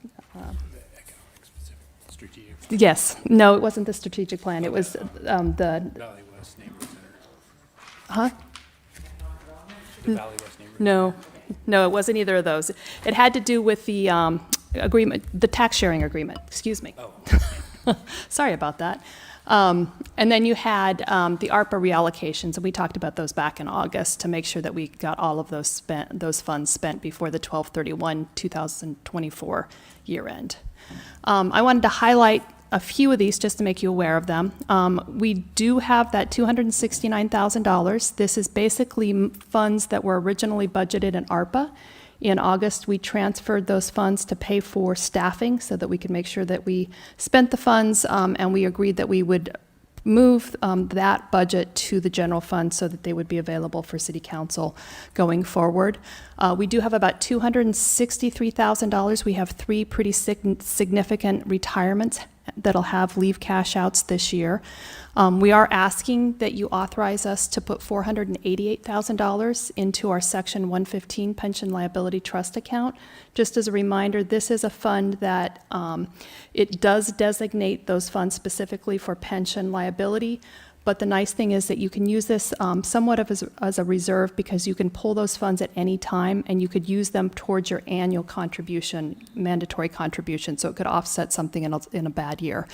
Strategic. Yes, no, it wasn't the strategic plan, it was the, Valley West Neighborhood Center. huh? The Valley West Neighborhood. No, it wasn't either of those. It had to do with the agreement, the tax sharing agreement, excuse me. Oh. Sorry about that. And then you had the ARPA reallocations, and we talked about those back in August to make sure that we got all of those funds spent before the 12/31/2024 year end. I wanted to highlight a few of these just to make you aware of them. We do have that $269,000. This is basically funds that were originally budgeted in ARPA. In August, we transferred those funds to pay for staffing so that we could make sure that we spent the funds, and we agreed that we would move that budget to the general fund so that they would be available for City Council going forward. We do have about $263,000. We have 3 pretty significant retirements that'll have leave cash outs this year. We are asking that you authorize us to put $488,000 into our Section 115 Pension Liability Trust account. Just as a reminder, this is a fund that it does designate those funds specifically for pension liability. But the nice thing is that you can use this somewhat as a reserve, because you can pull those funds at any time and you could use them towards your annual contribution, mandatory contribution, so it could offset something in a bad year.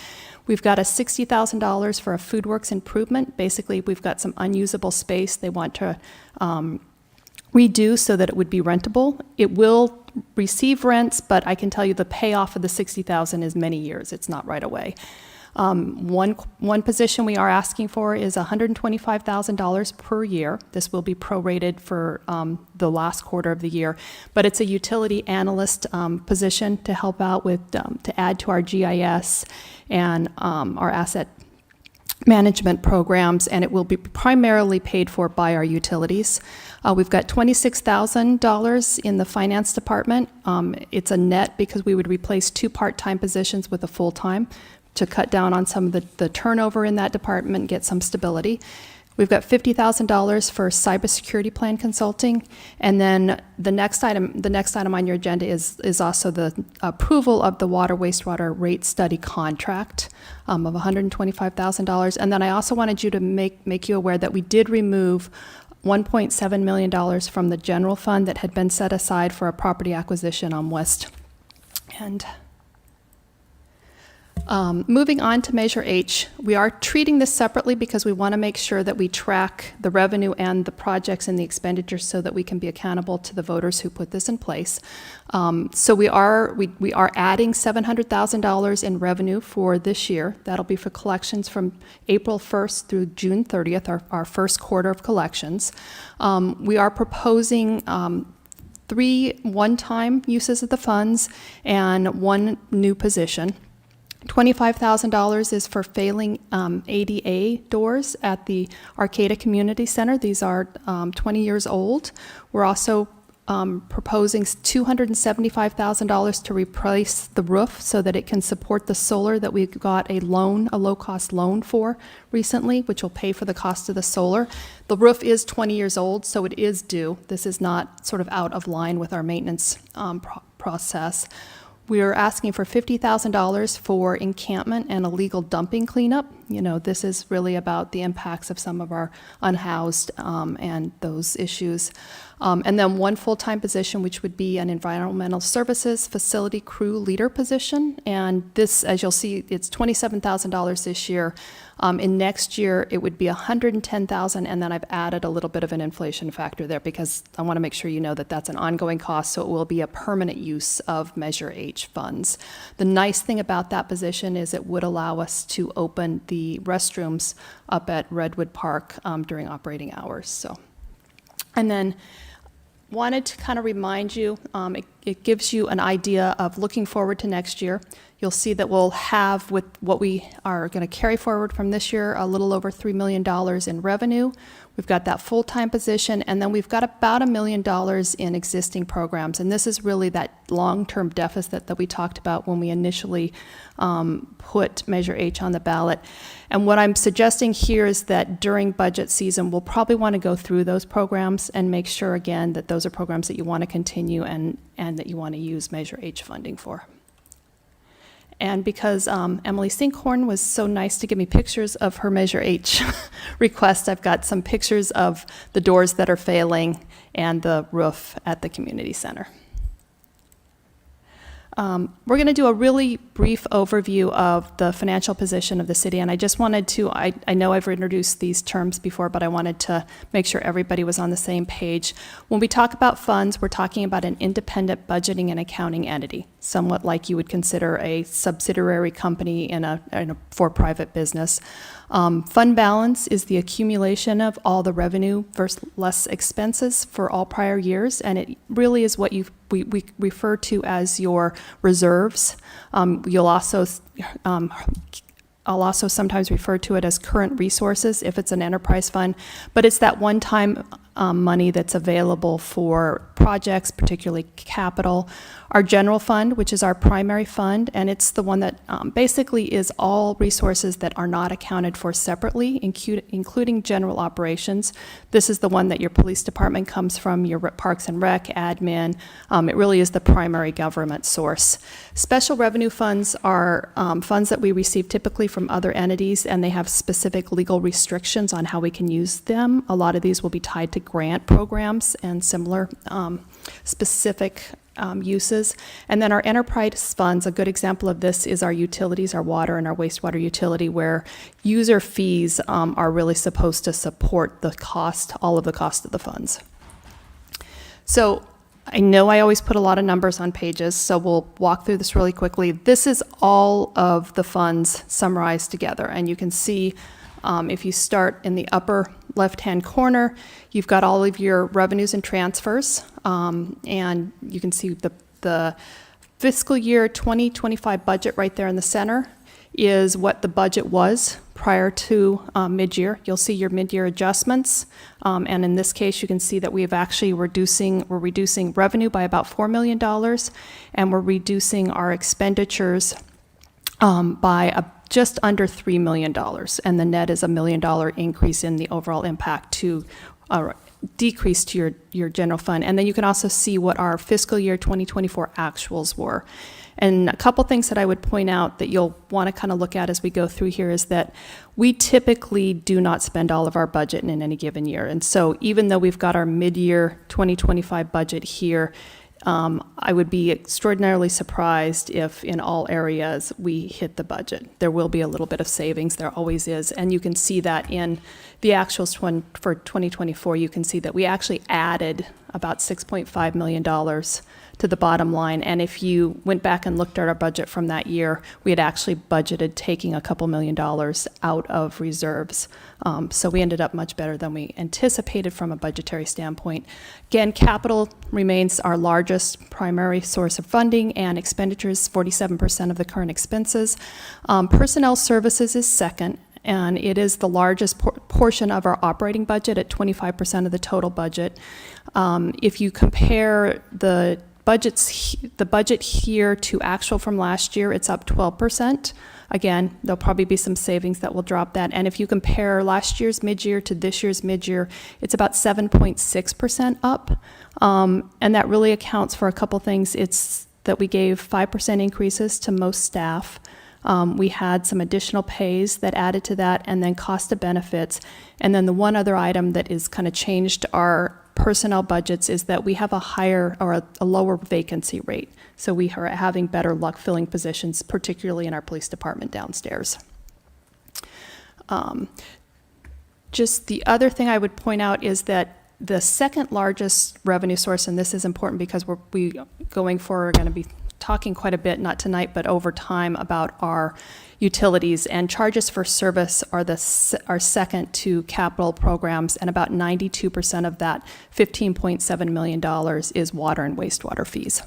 We've got a $60,000 for a FoodWorks improvement. Basically, we've got some unusable space they want to redo so that it would be rentable. It will receive rents, but I can tell you the payoff of the $60,000 is many years. It's not right away. One position we are asking for is $125,000 per year. This will be prorated for the last quarter of the year, but it's a utility analyst position to help out with, to add to our GIS and our asset management programs, and it will be primarily paid for by our utilities. We've got $26,000 in the finance department. It's a net because we would replace 2 part-time positions with a full-time to cut down on some of the turnover in that department, get some stability. We've got $50,000 for cybersecurity plan consulting, and then the next item on your agenda is also the approval of the water wastewater rate study contract of $125,000. And then I also wanted you to make you aware that we did remove $1.7 million from the general fund that had been set aside for a property acquisition on West End. Moving on to Measure H, we are treating this separately because we want to make sure that we track the revenue and the projects and the expenditures so that we can be accountable to the voters who put this in place. So we are adding $700,000 in revenue for this year. That'll be for collections from April 1st through June 30th, our first quarter of collections. We are proposing 3 one-time uses of the funds and 1 new position. $25,000 is for failing ADA doors at the Arcata Community Center. These are 20 years old. We're also proposing $275,000 to replace the roof so that it can support the solar that we got a low-cost loan for recently, which will pay for the cost of the solar. The roof is 20 years old, so it is due. This is not sort of out of line with our maintenance process. We are asking for $50,000 for encampment and illegal dumping cleanup. You know, this is really about the impacts of some of our unhoused and those issues. And then 1 full-time position, which would be an environmental services facility crew leader position. And this, as you'll see, it's $27,000 this year. In next year, it would be $110,000, and then I've added a little bit of an inflation factor there because I want to make sure you know that that's an ongoing cost, so it will be a permanent use of Measure H funds. The nice thing about that position is it would allow us to open the restrooms up at Redwood Park during operating hours. So, and then wanted to kind of remind you, it gives you an idea of looking forward to next year. You'll see that we'll have, with what we are going to carry forward from this year, a little over $3 million in revenue. We've got that full-time position, and then we've got about $1 million in existing programs. And this is really that long-term deficit that we talked about when we initially put Measure H on the ballot. And what I'm suggesting here is that during budget season, we'll probably want to go through those programs and make sure, again, that those are programs that you want to continue and that you want to use Measure H funding for. And because Emily Sinkhorn was so nice to give me pictures of her Measure H request, I've got some pictures of the doors that are failing and the roof at the community center. We're going to do a really brief overview of the financial position of the city, and I just wanted to, I know I've introduced these terms before, but I wanted to make sure everybody was on the same page. When we talk about funds, we're talking about an independent budgeting and accounting entity, somewhat like you would consider a subsidiary company in a for-profit business. Fund balance is the accumulation of all the revenue versus less expenses for all prior years, and it really is what we refer to as your reserves. I'll also sometimes refer to it as current resources if it's an enterprise fund, but it's that one-time money that's available for projects, particularly capital. Our general fund, which is our primary fund, and it's the one that basically is all resources that are not accounted for separately, including general operations. This is the one that your police department comes from, your Parks and Rec, admin. It really is the primary government source. Special revenue funds are funds that we receive typically from other entities, and they have specific legal restrictions on how we can use them. A lot of these will be tied to grant programs and similar specific uses. And then our enterprise funds, a good example of this is our utilities, our water and our wastewater utility, where user fees are really supposed to support the cost, all of the cost of the funds. So I know I always put a lot of numbers on pages, so we'll walk through this really quickly. This is all of the funds summarized together, and you can see if you start in the upper left-hand corner, you've got all of your revenues and transfers, and you can see the fiscal year 2025 budget right there in the center is what the budget was prior to mid-year. You'll see your mid-year adjustments, and in this case, you can see that we're reducing revenue by about $4 million, and we're reducing our expenditures by just under $3 million, and the net is $1 million increase in the overall impact to decrease to your general fund. And then you can also see what our fiscal year 2024 actuals were. And a couple things that I would point out that you'll want to kind of look at as we go through here is that we typically do not spend all of our budget in any given year. And so even though we've got our mid-year 2025 budget here, I would be extraordinarily surprised if in all areas we hit the budget. There will be a little bit of savings, there always is, and you can see that in the actuals for 2024. You can see that we actually added about $6.5 million to the bottom line, and if you went back and looked at our budget from that year, we had actually budgeted taking a couple $1 million out of reserves. So we ended up much better than we anticipated from a budgetary standpoint. Again, capital remains our largest primary source of funding, and expenditures 47% of the current expenses. Personnel services is second, and it is the largest portion of our operating budget at 25% of the total budget. If you compare the budget here to actual from last year, it's up 12%. Again, there'll probably be some savings that will drop that. And if you compare last year's mid-year to this year's mid-year, it's about 7.6% up. And that really accounts for a couple things. It's that we gave 5% increases to most staff. We had some additional pays that added to that, and then cost of benefits. And then the one other item that is kind of changed our personnel budgets is that we have a higher or a lower vacancy rate. So we are having better luck filling positions, particularly in our police department downstairs. Just the other thing I would point out is that the second largest revenue source, and this is important because we're going to be talking quite a bit, not tonight, but over time, about our utilities, and charges for service are second to capital programs, and about 92% of that $15.7 million is water and wastewater fees.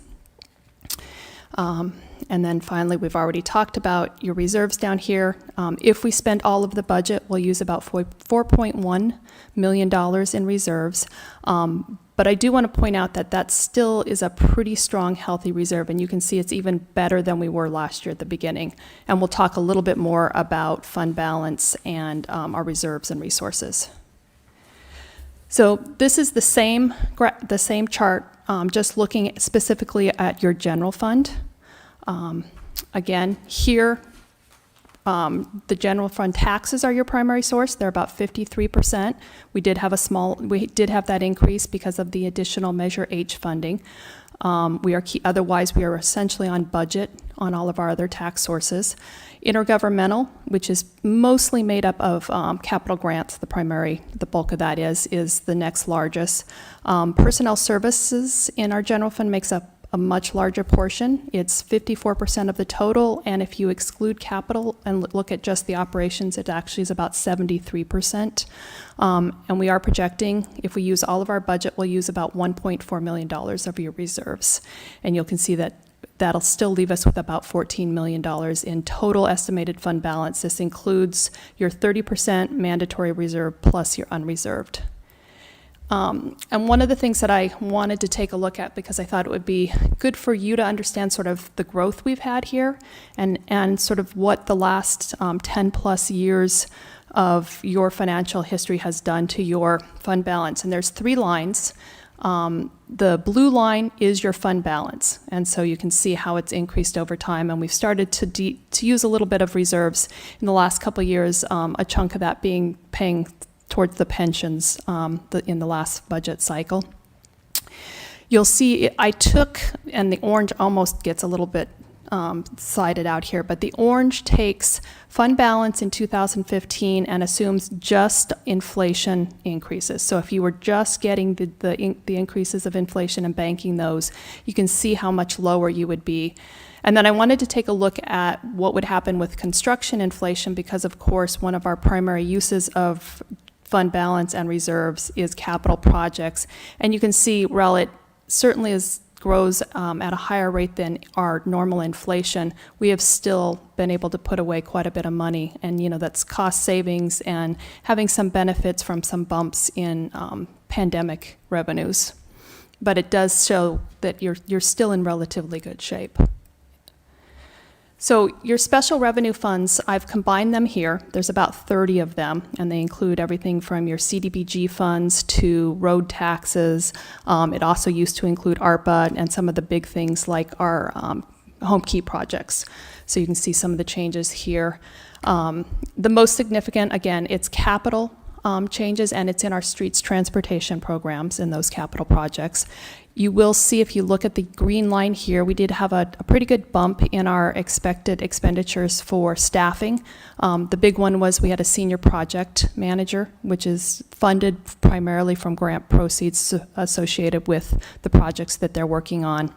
And then finally, we've already talked about your reserves down here. If we spend all of the budget, we'll use about $4.1 million in reserves. But I do want to point out that that still is a pretty strong, healthy reserve, and you can see it's even better than we were last year at the beginning. And we'll talk a little bit more about fund balance and our reserves and resources. So this is the same chart, just looking specifically at your general fund. Again, here, the general fund taxes are your primary source. They're about 53%. We did have that increase because of the additional Measure H funding. Otherwise, we are essentially on budget on all of our other tax sources. Intergovernmental, which is mostly made up of capital grants, the bulk of that is the next largest. Personnel services in our general fund makes up a much larger portion. It's 54% of the total, and if you exclude capital and look at just the operations, it actually is about 73%. And we are projecting, if we use all of our budget, we'll use about $1.4 million of your reserves. And you can see that that'll still leave us with about $14 million in total estimated fund balance. This includes your 30% mandatory reserve plus your unreserved. And one of the things that I wanted to take a look at, because I thought it would be good for you to understand sort of the growth we've had here and sort of what the last 10 plus years of your financial history has done to your fund balance. And there's 3 lines. The blue line is your fund balance, and so you can see how it's increased over time, and we've started to use a little bit of reserves in the last couple of years, a chunk of that being paying towards the pensions in the last budget cycle. You'll see I took, and the orange almost gets a little bit sided out here, but the orange takes fund balance in 2015 and assumes just inflation increases. So if you were just getting the increases of inflation and banking those, you can see how much lower you would be. And then I wanted to take a look at what would happen with construction inflation, because of course one of our primary uses of fund balance and reserves is capital projects. And you can see, while it certainly grows at a higher rate than our normal inflation, we have still been able to put away quite a bit of money. And that's cost savings and having some benefits from some bumps in pandemic revenues. But it does show that you're still in relatively good shape. So your special revenue funds, I've combined them here. There's about 30 of them, and they include everything from your CDBG funds to road taxes. It also used to include ARPA and some of the big things like our home key projects. So you can see some of the changes here. The most significant, again, it's capital changes, and it's in our streets transportation programs in those capital projects. You will see, if you look at the green line here, we did have a pretty good bump in our expected expenditures for staffing. The big one was we had a senior project manager, which is funded primarily from grant proceeds associated with the projects that they're working on.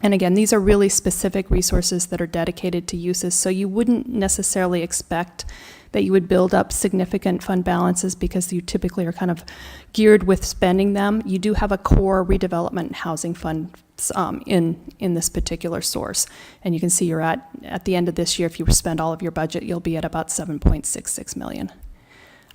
And again, these are really specific resources that are dedicated to uses, so you wouldn't necessarily expect that you would build up significant fund balances because you typically are kind of geared with spending them. You do have a core redevelopment and housing fund in this particular source. And you can see you're at the end of this year, if you spend all of your budget, you'll be at about 7.66 million.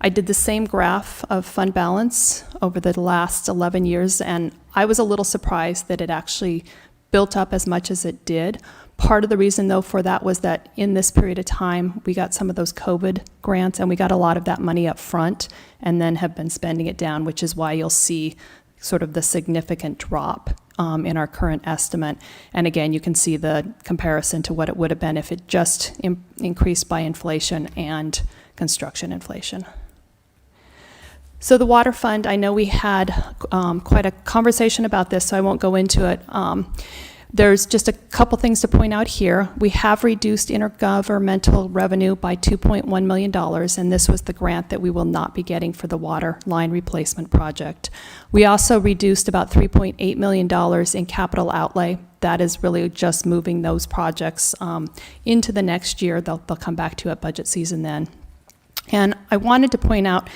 I did the same graph of fund balance over the last 11 years, and I was a little surprised that it actually built up as much as it did. Part of the reason, though, for that was that in this period of time, we got some of those COVID grants, and we got a lot of that money up front and then have been spending it down, which is why you'll see sort of the significant drop in our current estimate. And again, you can see the comparison to what it would have been if it just increased by inflation and construction inflation. So the water fund, I know we had quite a conversation about this, so I won't go into it. There's just a couple things to point out here. We have reduced intergovernmental revenue by $2.1 million, and this was the grant that we will not be getting for the water line replacement project. We also reduced about $3.8 million in capital outlay. That is really just moving those projects into the next year. They'll come back to at budget season then. And I wanted to point out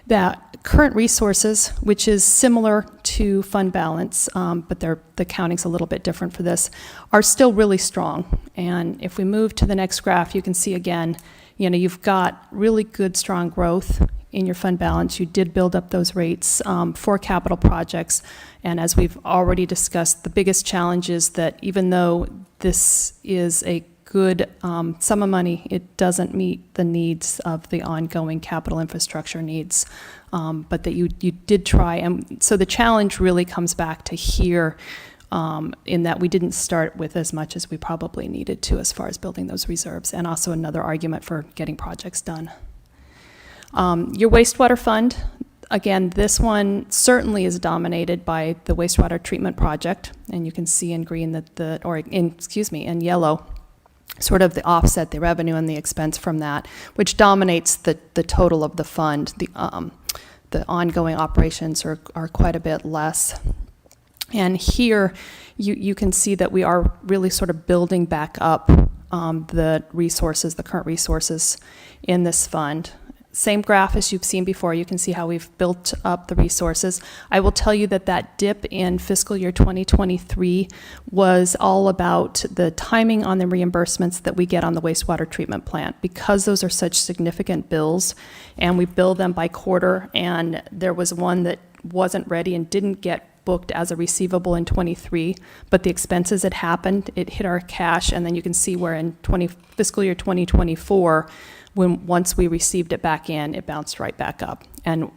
that current resources, which is similar to fund balance, but the accounting's a little bit different for this, are still really strong. And if we move to the next graph, you can see again, you've got really good, strong growth in your fund balance. You did build up those rates for capital projects. And as we've already discussed, the biggest challenge is that even though this is a good sum of money, it doesn't meet the needs of the ongoing capital infrastructure needs, but that you did try. And so the challenge really comes back to here in that we didn't start with as much as we probably needed to as far as building those reserves, and also another argument for getting projects done. Your wastewater fund, again, this one certainly is dominated by the wastewater treatment project, and you can see in green that in yellow, sort of the offset, the revenue and the expense from that, which dominates the total of the fund. The ongoing operations are quite a bit less. And here you can see that we are really sort of building back up the current resources in this fund. Same graph as you've seen before. You can see how we've built up the resources. I will tell you that dip in fiscal year 2023 was all about the timing on the reimbursements that we get on the wastewater treatment plant. Because those are such significant bills, and we bill them by quarter, and there was one that wasn't ready and didn't get booked as a receivable in '23, but the expenses had happened, it hit our cash, and then you can see where in fiscal year 2024, once we received it back in, it bounced right back up. And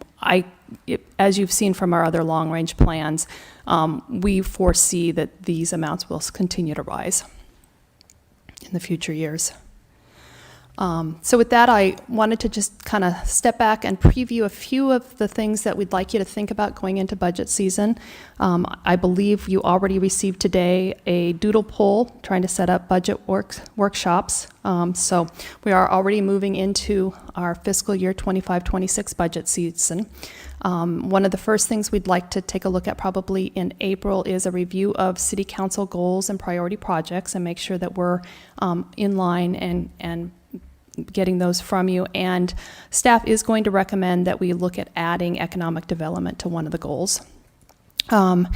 as you've seen from our other long-range plans, we foresee that these amounts will continue to rise in the future years. So with that, I wanted to just kind of step back and preview a few of the things that we'd like you to think about going into budget season. I believe you already received today a doodle poll trying to set up budget workshops. So we are already moving into our fiscal year 25-26 budget season. One of the first things we'd like to take a look at probably in April is a review of city council goals and priority projects and make sure that we're in line and getting those from you. And staff is going to recommend that we look at adding economic development to one of the goals. The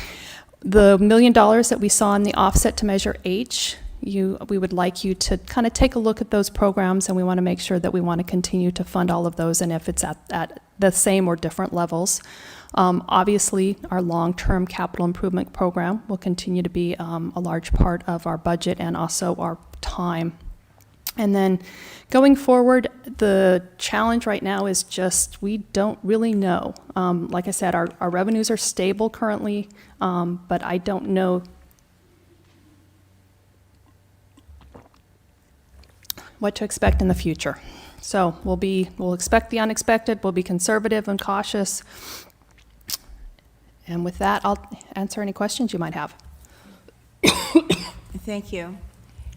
$1 million that we saw in the offset to Measure H, we would like you to kind of take a look at those programs, and we want to make sure that we want to continue to fund all of those, and if it's at the same or different levels. Obviously, our long-term capital improvement program will continue to be a large part of our budget and also our time. And then going forward, the challenge right now is just we don't really know. Like I said, our revenues are stable currently, but I don't know what to expect in the future. So we'll expect the unexpected, we'll be conservative and cautious. And with that, I'll answer any questions you might have. Thank you.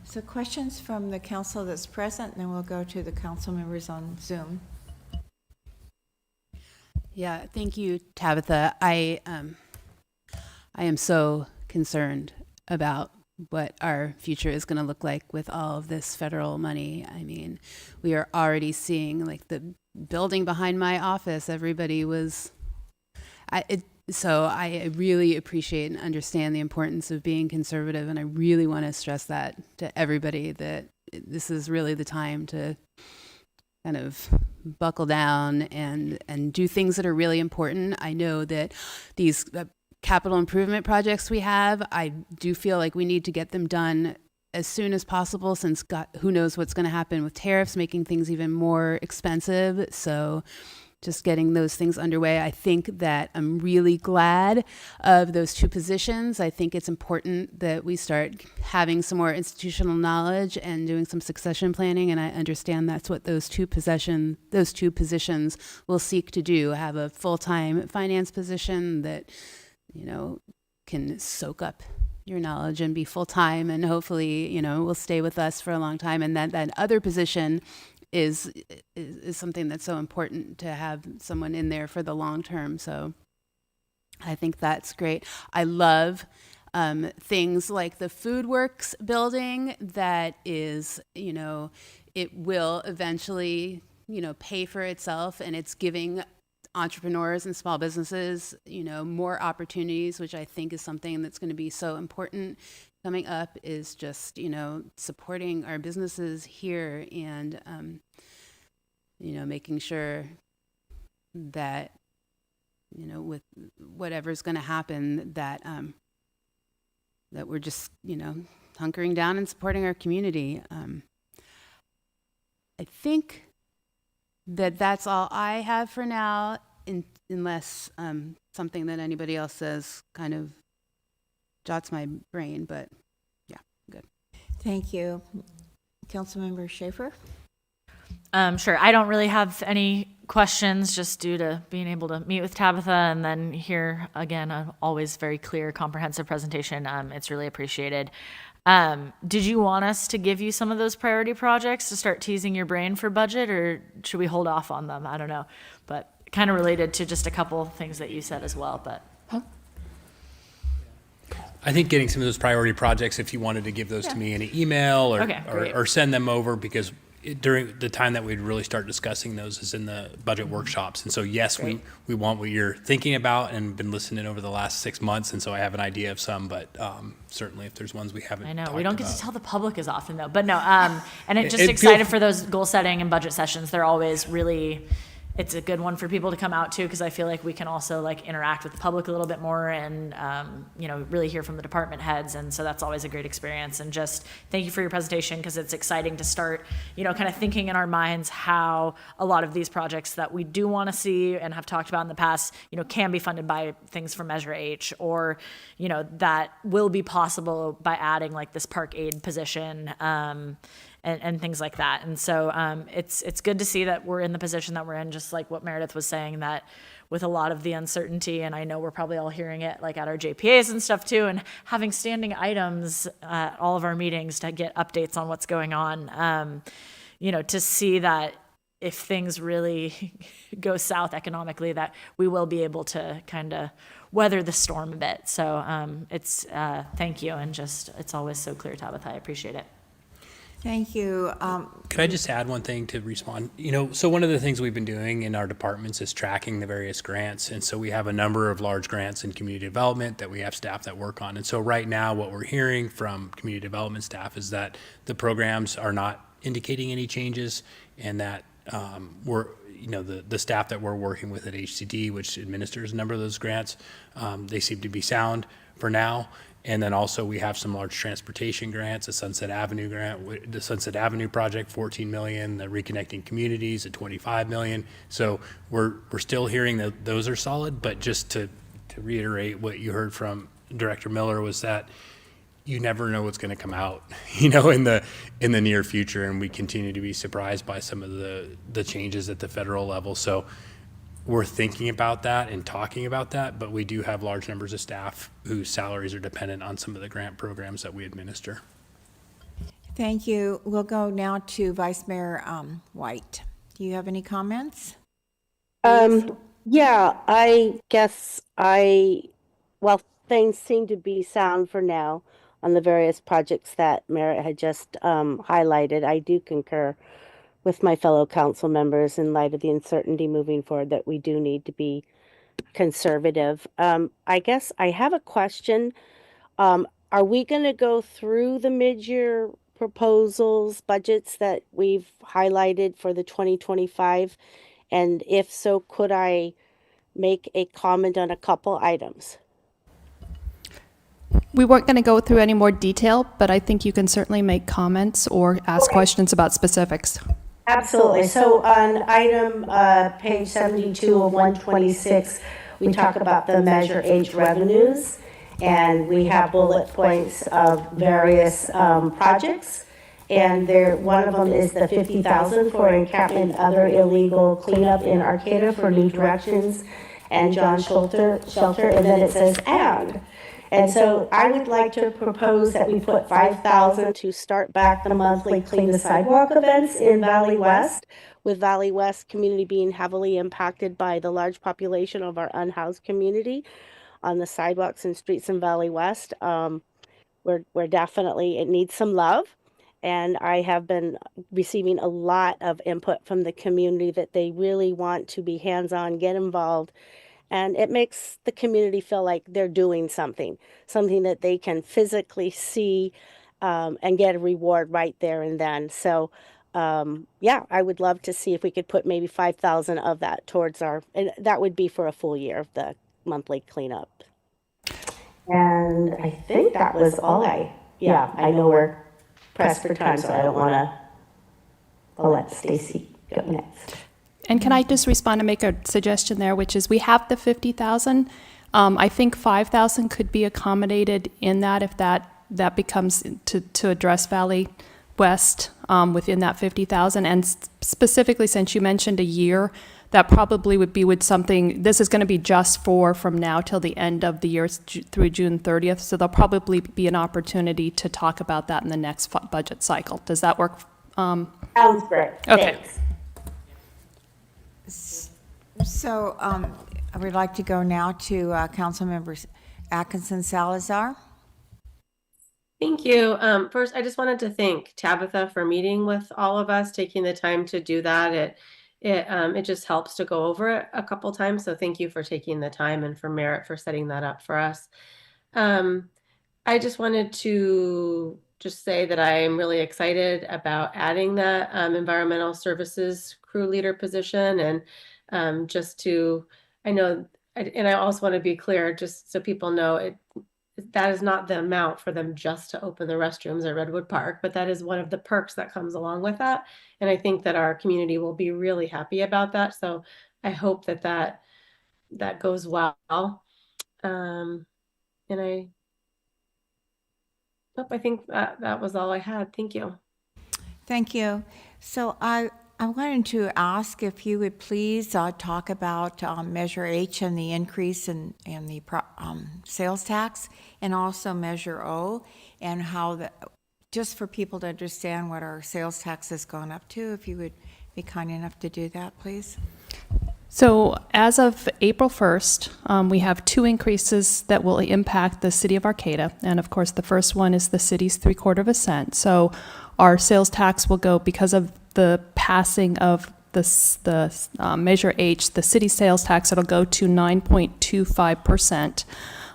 So questions from the council that's present, and then we'll go to the council members on Zoom. Yeah, thank you, Tabitha. I am so concerned about what our future is going to look like with all of this federal money. I mean, we are already seeing like the building behind my office, everybody was, so I really appreciate and understand the importance of being conservative, and I really want to stress that to everybody, that this is really the time to kind of buckle down and do things that are really important. I know that these capital improvement projects we have, I do feel like we need to get them done as soon as possible, since who knows what's going to happen with tariffs, making things even more expensive. So just getting those things underway. I think that I'm really glad of those two positions. I think it's important that we start having some more institutional knowledge and doing some succession planning, and I understand that's what those two positions will seek to do. Have a full-time finance position that, you know, can soak up your knowledge and be full-time, and hopefully, you know, will stay with us for a long time. And that other position is something that's so important to have someone in there for the long term. So I think that's great. I love things like the Food Works building that is, you know, it will eventually, you know, pay for itself, and it's giving entrepreneurs and small businesses, you know, more opportunities, which I think is something that's going to be so important coming up, is just, you know, supporting our businesses here and, you know, making sure that, you know, with whatever's going to happen, that that we're just, you know, hunkering down and supporting our community. I think that's all I have for now, unless something that anybody else says kind of jots my brain, but yeah, good. Thank you. Councilmember Schaefer? Sure. I don't really have any questions, just due to being able to meet with Tabitha and then hear again an always very clear, comprehensive presentation. It's really appreciated. Did you want us to give you some of those priority projects to start teasing your brain for budget, or should we hold off on them? I don't know, but kind of related to just a couple things that you said as well. But I think getting some of those priority projects, if you wanted to give those to me in an email or send them over, because during the time that we'd really start discussing those is in the budget workshops. And so, yes, we want what you're thinking about and been listening over the last 6 months. And so I have an idea of some, but certainly if there's ones we haven't I know talked we don't get about. to tell the public as often though, but no, and it just excited for those goal setting and budget sessions. They're always really it's a good one for people to come out to, because I feel like we can also like interact with the public a little bit more and, really hear from the department heads. And so that's always a great experience. And just thank you for your presentation, because it's exciting to start, kind of thinking in our minds how a lot of these projects that we do want to see and have talked about in the past, can be funded by things from Measure H, or, that will be possible by adding like this park aid position, and things like that. And so it's good to see that we're in the position that we're in, just like what Meredith was saying, that with a lot of the uncertainty, and I know we're probably all hearing it like at our JPAs and stuff too, and having standing items at all of our meetings to get updates on what's going on, to see that if things really go south economically, that we will be able to kind of weather the storm a bit. So it's thank you, and just it's always so clear, Tabitha. I appreciate it. Thank you. Could I just add one thing to respond? So one of the things we've been doing in our departments is tracking the various grants. And so we have a number of large grants in community development that we have staff that work on. And so right now, what we're hearing from community development staff is that the programs are not indicating any changes, and that the staff that we're working with at HCD, which administers a number of those grants, they seem to be sound for now. And then also we have some large transportation grants, a Sunset Avenue grant, the Sunset Avenue project, 14 million, the Reconnecting Communities at 25 million. So we're still hearing that those are solid, but just to reiterate what you heard from Director Miller was that you never know what's going to come out, in the near future. And we continue to be surprised by some of the changes at the federal level. So we're thinking about that and talking about that, but we do have large numbers of staff whose salaries are dependent on some of the grant programs that we administer. Thank you. We'll go now to Vice Mayor White. Do you have any comments? Yeah, I guess things seem to be sound for now on the various projects that Merritt had just highlighted. I do concur with my fellow council members in light of the uncertainty moving forward that we do need to be conservative. I guess I have a question. Are we going to go through the mid-year proposals, budgets that we've highlighted for the 2025? And if so, could I make a comment on a couple items? We weren't going to go through any more detail, but I think you can certainly make comments or ask questions about specifics. Absolutely. So on item page 72 of 126, we talk about the Measure H revenues, and we have bullet points of various projects. And one of them is the 50,000 for encampment and other illegal cleanup in Arcata for New Directions and John Shelter, and then it says and so I would like to propose that we put 5,000 to start back the monthly Clean the Sidewalk events in Valley West, with Valley West community being heavily impacted by the large population of our unhoused community on the sidewalks and streets in Valley West. We're definitely, it needs some love. And I have been receiving a lot of input from the community that they really want to be hands-on, get involved. And it makes the community feel like they're doing something that they can physically see and get a reward right there and then. So, I would love to see if we could put maybe 5,000 of that towards and that would be for a full year of the monthly cleanup. And I think that was all I know we're pressed for time, so I don't want to, I'll let Stacy go next. And can I just respond and make a suggestion there, which is we have the 50,000. I think 5,000 could be accommodated in that if that becomes to address Valley West within that 50,000. And specifically, since you mentioned a year, that probably would be with something, this is going to be just from now till the end of the year through June 30th. So there'll probably be an opportunity to talk about that in the next budget cycle. Does that work? Sounds great. Okay. Thanks. So I would like to go now to Council Members Atkinson Salazar. Thank you. First, I just wanted to thank Tabitha for meeting with all of us, taking the time to do that. It just helps to go over it a couple times. So thank you for taking the time, and for Merritt for setting that up for us. I just wanted to just say that I am really excited about adding that environmental services crew leader position. And just to, I know, and I also want to be clear, just so people know, that is not the amount for them just to open the restrooms at Redwood Park, but that is one of the perks that comes along with that. And I think that our community will be really happy about that. So I hope that goes well. And I think that was all I had. Thank you. Thank you. So I wanted to ask if you would please talk about Measure H and the increase in the sales tax, and also Measure O, and how just for people to understand what our sales tax has gone up to, if you would be kind enough to do that, please. So as of April 1st, we have two increases that will impact the city of Arcata. And of course, the first one is the city's 3/4 cent. So our sales tax will go, because of the passing of the Measure H, the city sales tax, it'll go to 9.25%.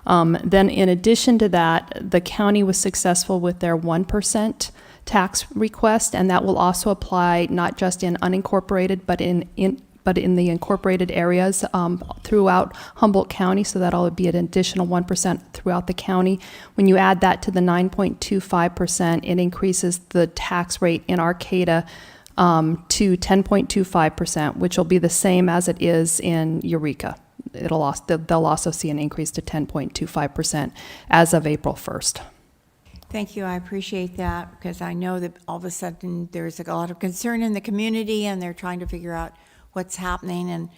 Then in addition to that, the county was successful with their 1% tax request, and that will also apply not just in unincorporated, but in the incorporated areas throughout Humboldt County, so that'll be an additional 1% throughout the county. When you add that to the 9.25%, it increases the tax rate in Arcata to 10.25%, which will be the same as it is in Eureka. They'll also see an increase to 10.25% as of April 1st. Thank you. I appreciate that, because I know that all of a sudden there's a lot of concern in the community, and they're trying to figure out what's happening and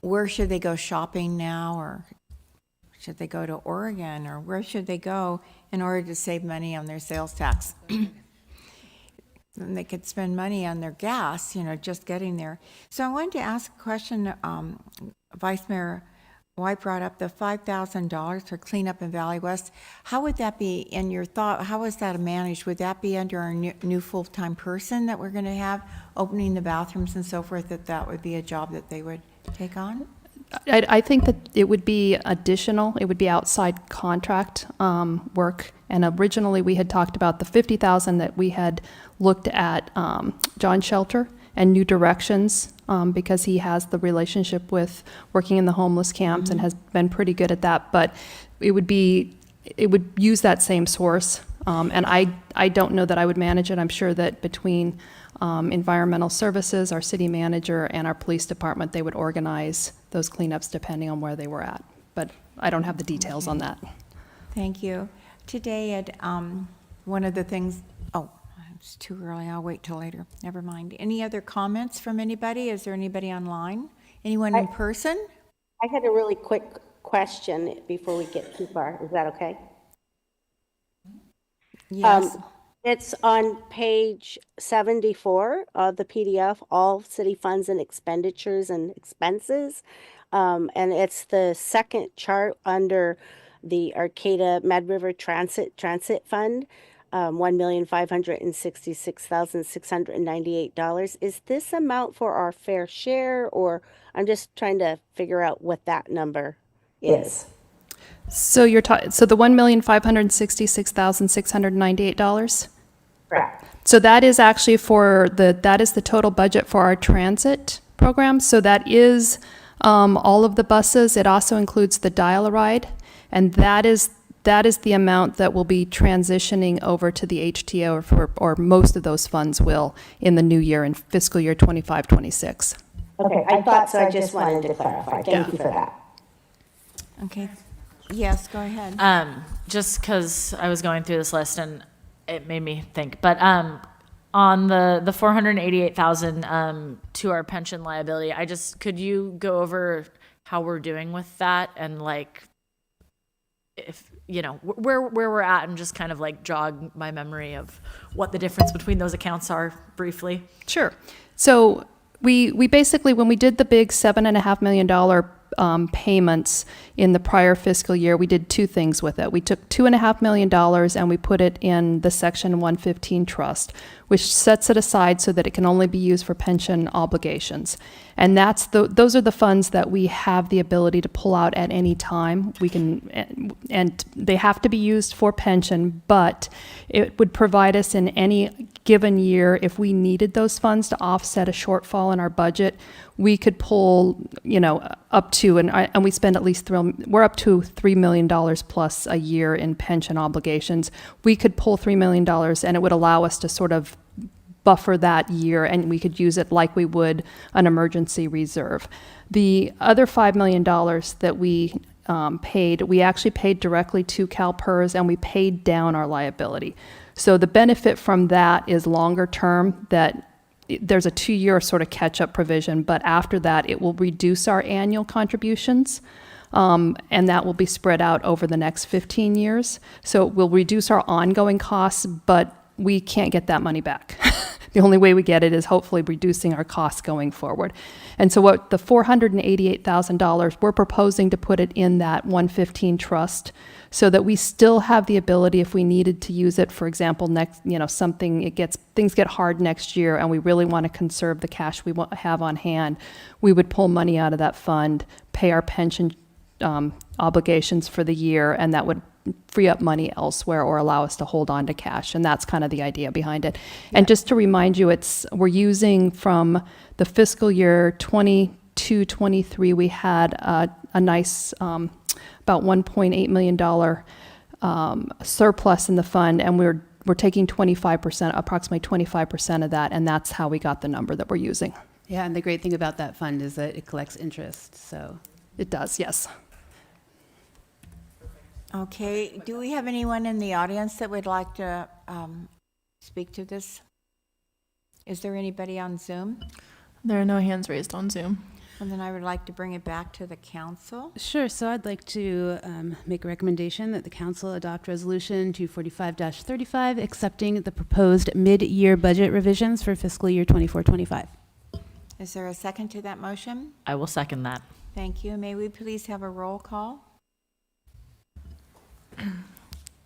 where should they go shopping now, or should they go to Oregon, or where should they go in order to save money on their sales tax? And they could spend money on their gas, just getting there. So I wanted to ask a question. Vice Mayor White brought up the $5,000 for cleanup in Valley West. How would that be, in your thought, how is that managed? Would that be under our new full-time person that we're going to have, opening the bathrooms and so forth, that would be a job that they would take on? I think that it would be additional. It would be outside contract work. And originally we had talked about the $50,000 that we had looked at John Shelter and New Directions, because he has the relationship with working in the homeless camps and has been pretty good at that. But it would use that same source. And I don't know that I would manage it. I'm sure that between environmental services, our city manager, and our police department, they would organize those cleanups depending on where they were at. But I don't have the details on that. Thank you. Today at one of the things, it's too early, I'll wait till later. Never mind. Any other comments from anybody? Is there anybody online? Anyone in person? I had a really quick question before we get too far. Is that okay? Yes. It's on page 74 of the PDF, all city funds and expenditures and expenses. And it's the second chart under the Arcata Mad River Transit Fund, $1,566,698. Is this amount for our fair share, or I'm just trying to figure out what that number is? So so the $1,566,698? Correct. So that is actually that is the total budget for our transit program. So that is all of the buses. It also includes the dial-a-ride, and that is the amount that will be transitioning over to the HTO, or most of those funds will, in the new year, in fiscal year 25-26. Okay, I thought so. I just wanted to clarify. Thank you for that. Okay. Yes, go ahead. Just because I was going through this list and it made me think, but on the $488,000 to our pension liability, could you go over how we're doing with that, and if where we're at, and just kind of jog my memory of what the difference between those accounts are briefly? Sure. So we basically, when we did the big $7.5 million payments in the prior fiscal year, we did two things with it. We took $2.5 million and we put it in the Section 115 trust, which sets it aside so that it can only be used for pension obligations. And those are the funds that we have the ability to pull out at any time. We can, and they have to be used for pension, but it would provide us in any given year, if we needed those funds to offset a shortfall in our budget, we could pull, up to, and we spend at least we're up to $3 million plus a year in pension obligations. We could pull $3 million and it would allow us to sort of buffer that year, and we could use it like we would an emergency reserve. The other $5 million that we paid, we actually paid directly to CalPERS, and we paid down our liability. So the benefit from that is longer term, that there's a 2-year sort of catch-up provision, but after that, it will reduce our annual contributions, and that will be spread out over the next 15 years. So it will reduce our ongoing costs, but we can't get that money back. The only way we get it is hopefully reducing our costs going forward. And so what the $488,000, we're proposing to put it in that 115 trust so that we still have the ability, if we needed to use it, for example, things get hard next year and we really want to conserve the cash we have on hand, we would pull money out of that fund, pay our pension obligations for the year, and that would free up money elsewhere or allow us to hold on to cash. And that's kind of the idea behind it. Yeah. And just to remind you, we're using from the fiscal year 22-23, we had a nice about $1.8 million surplus in the fund, and we're taking 25%, approximately 25% of that, and that's how we got the number that we're using. Yeah, and the great thing about that fund is that it collects interest, so. It does, yes. Okay, do we have anyone in the audience that would like to speak to this? Is there anybody on Zoom? There are no hands raised on Zoom. And then I would like to bring it back to the council. Sure, so I'd like to make a recommendation that the council adopt resolution 245-35, accepting the proposed mid-year budget revisions for fiscal year 24-25. Is there a second to that motion? I will second that. Thank you. May we please have a roll call?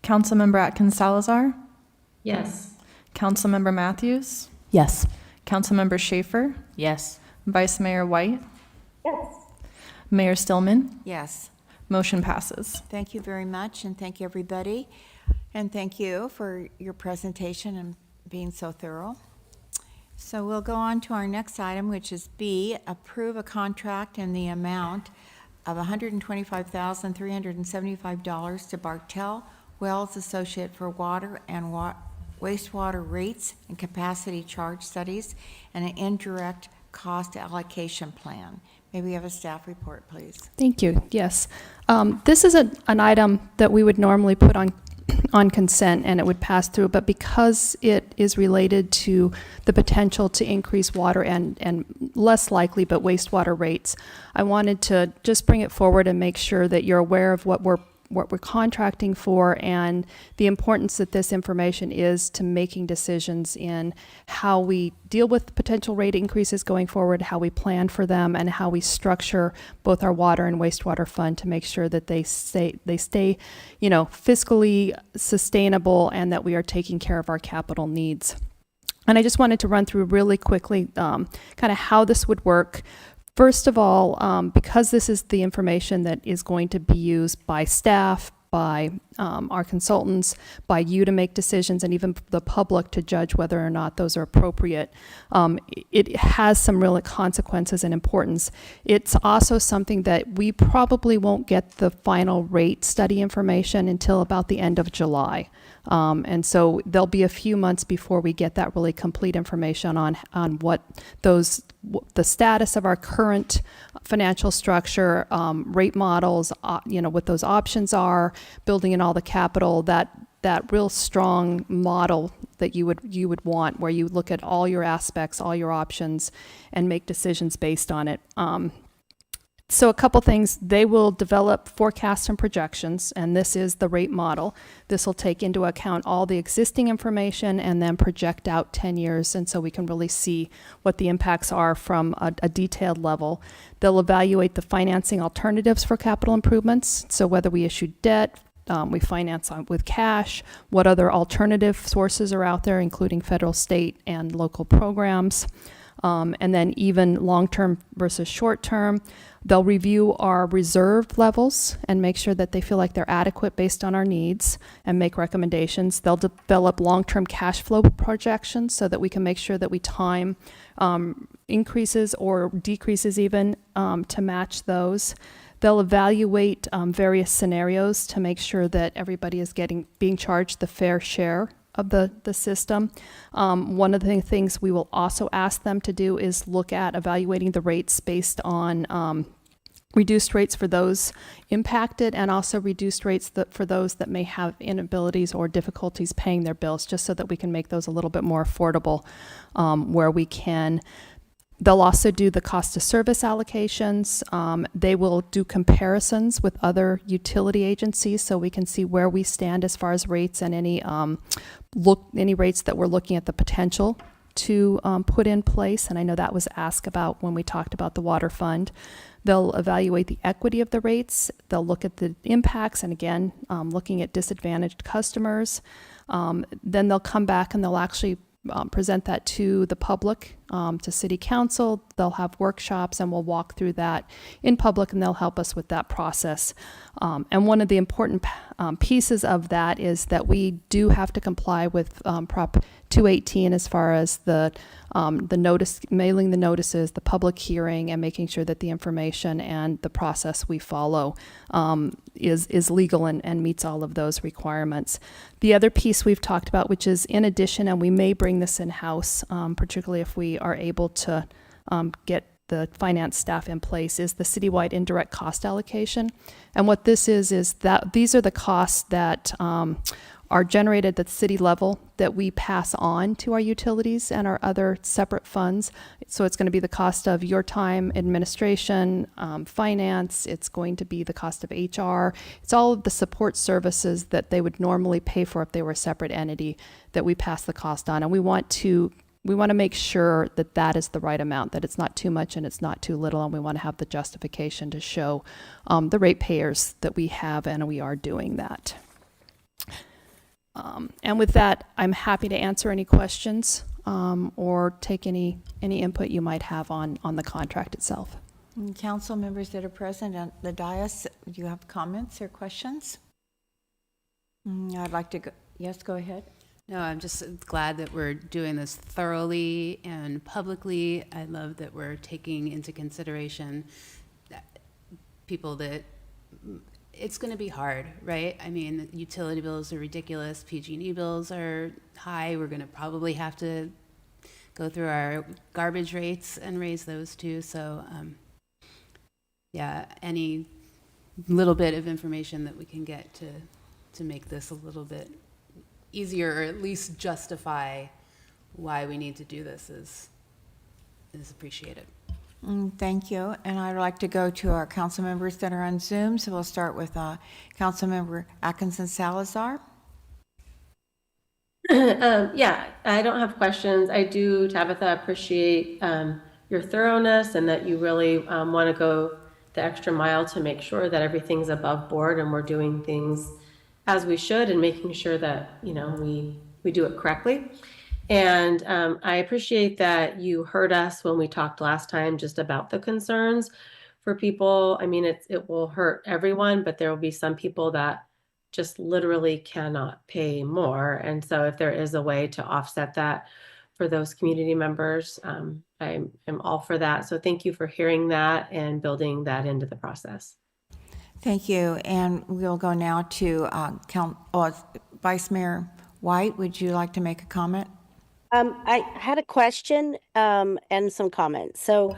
Councilmember Atkins Salazar? Yes. Councilmember Matthews? Yes. Councilmember Schaefer? Yes. Vice Mayor White? Yes. Mayor Stillman? Yes. Motion passes. Thank you very much, and thank you, everybody. And thank you for your presentation and being so thorough. So we'll go on to our next item, which is B, approve a contract in the amount of $125,375 to Bartell Wells Associate for water and wastewater rates and capacity charge studies and an indirect cost allocation plan. May we have a staff report, please? Thank you. Yes. This is an item that we would normally put on consent and it would pass through, but because it is related to the potential to increase water and less likely, but wastewater rates, I wanted to just bring it forward and make sure that you're aware of what we're contracting for and the importance that this information is to making decisions in how we deal with potential rate increases going forward, how we plan for them, and how we structure both our water and wastewater fund to make sure that they stay, fiscally sustainable and that we are taking care of our capital needs. And I just wanted to run through really quickly kind of how this would work. First of all, because this is the information that is going to be used by staff, by our consultants, by you to make decisions, and even the public to judge whether or not those are appropriate, it has some real consequences and importance. It's also something that we probably won't get the final rate study information until about the end of July. And so there'll be a few months before we get that really complete information on what the status of our current financial structure, rate models, what those options are, building in all the capital, that real strong model that you would want, where you look at all your aspects, all your options, and make decisions based on it. So a couple things, they will develop forecasts and projections, and this is the rate model. This will take into account all the existing information and then project out 10 years, and so we can really see what the impacts are from a detailed level. They'll evaluate the financing alternatives for capital improvements, so whether we issue debt, we finance with cash, what other alternative sources are out there, including federal, state, and local programs. And then even long-term versus short-term. They'll review our reserve levels and make sure that they feel like they're adequate based on our needs and make recommendations. They'll develop long-term cash flow projections so that we can make sure that we time increases or decreases even to match those. They'll evaluate various scenarios to make sure that everybody is being charged the fair share of the system. One of the things we will also ask them to do is look at evaluating the rates based on reduced rates for those impacted and also reduced rates for those that may have inabilities or difficulties paying their bills, just so that we can make those a little bit more affordable where we can. They'll also do the cost of service allocations. They will do comparisons with other utility agencies so we can see where we stand as far as rates and any rates that we're looking at the potential to put in place. And I know that was asked about when we talked about the water fund. They'll evaluate the equity of the rates. They'll look at the impacts, and again, looking at disadvantaged customers. Then they'll come back and they'll actually present that to the public, to City Council. They'll have workshops and we'll walk through that in public, and they'll help us with that process. And one of the important pieces of that is that we do have to comply with Prop 218 as far as the notice, mailing the notices, the public hearing, and making sure that the information and the process we follow is legal and meets all of those requirements. The other piece we've talked about, which is in addition, and we may bring this in-house, particularly if we are able to get the finance staff in place, is the citywide indirect cost allocation. And what this is that these are the costs that are generated at the city level that we pass on to our utilities and our other separate funds. So it's going to be the cost of your time, administration, finance. It's going to be the cost of HR. It's all of the support services that they would normally pay for if they were a separate entity that we pass the cost on. And we want to make sure that that is the right amount, that it's not too much and it's not too little, and we want to have the justification to show the ratepayers that we have, and we are doing that. And with that, I'm happy to answer any questions or take any input you might have on the contract itself. And council members that are present at the dais, do you have comments or questions? I'd like to go. Yes, go ahead. No, I'm just glad that we're doing this thoroughly and publicly. I love that we're taking into consideration that people that it's going to be hard, right? I mean, utility bills are ridiculous. PG&E bills are high. We're going to probably have to go through our garbage rates and raise those too. So, yeah, any little bit of information that we can get to make this a little bit easier, or at least justify why we need to do this is appreciated. Thank you. And I'd like to go to our council members that are on Zoom. So we'll start with Council Member Atkinson Salazar. Yeah, I don't have questions. I do, Tabitha, appreciate your thoroughness and that you really want to go the extra mile to make sure that everything's above board and we're doing things as we should and making sure that, you know, we do it correctly. And I appreciate that you heard us when we talked last time just about the concerns for people. I mean, it will hurt everyone, but there will be some people that just literally cannot pay more. And so if there is a way to offset that for those community members, I am all for that. So thank you for hearing that and building that into the process. Thank you. And we'll go now to Vice Mayor White. Would you like to make a comment? I had a question and some comments. So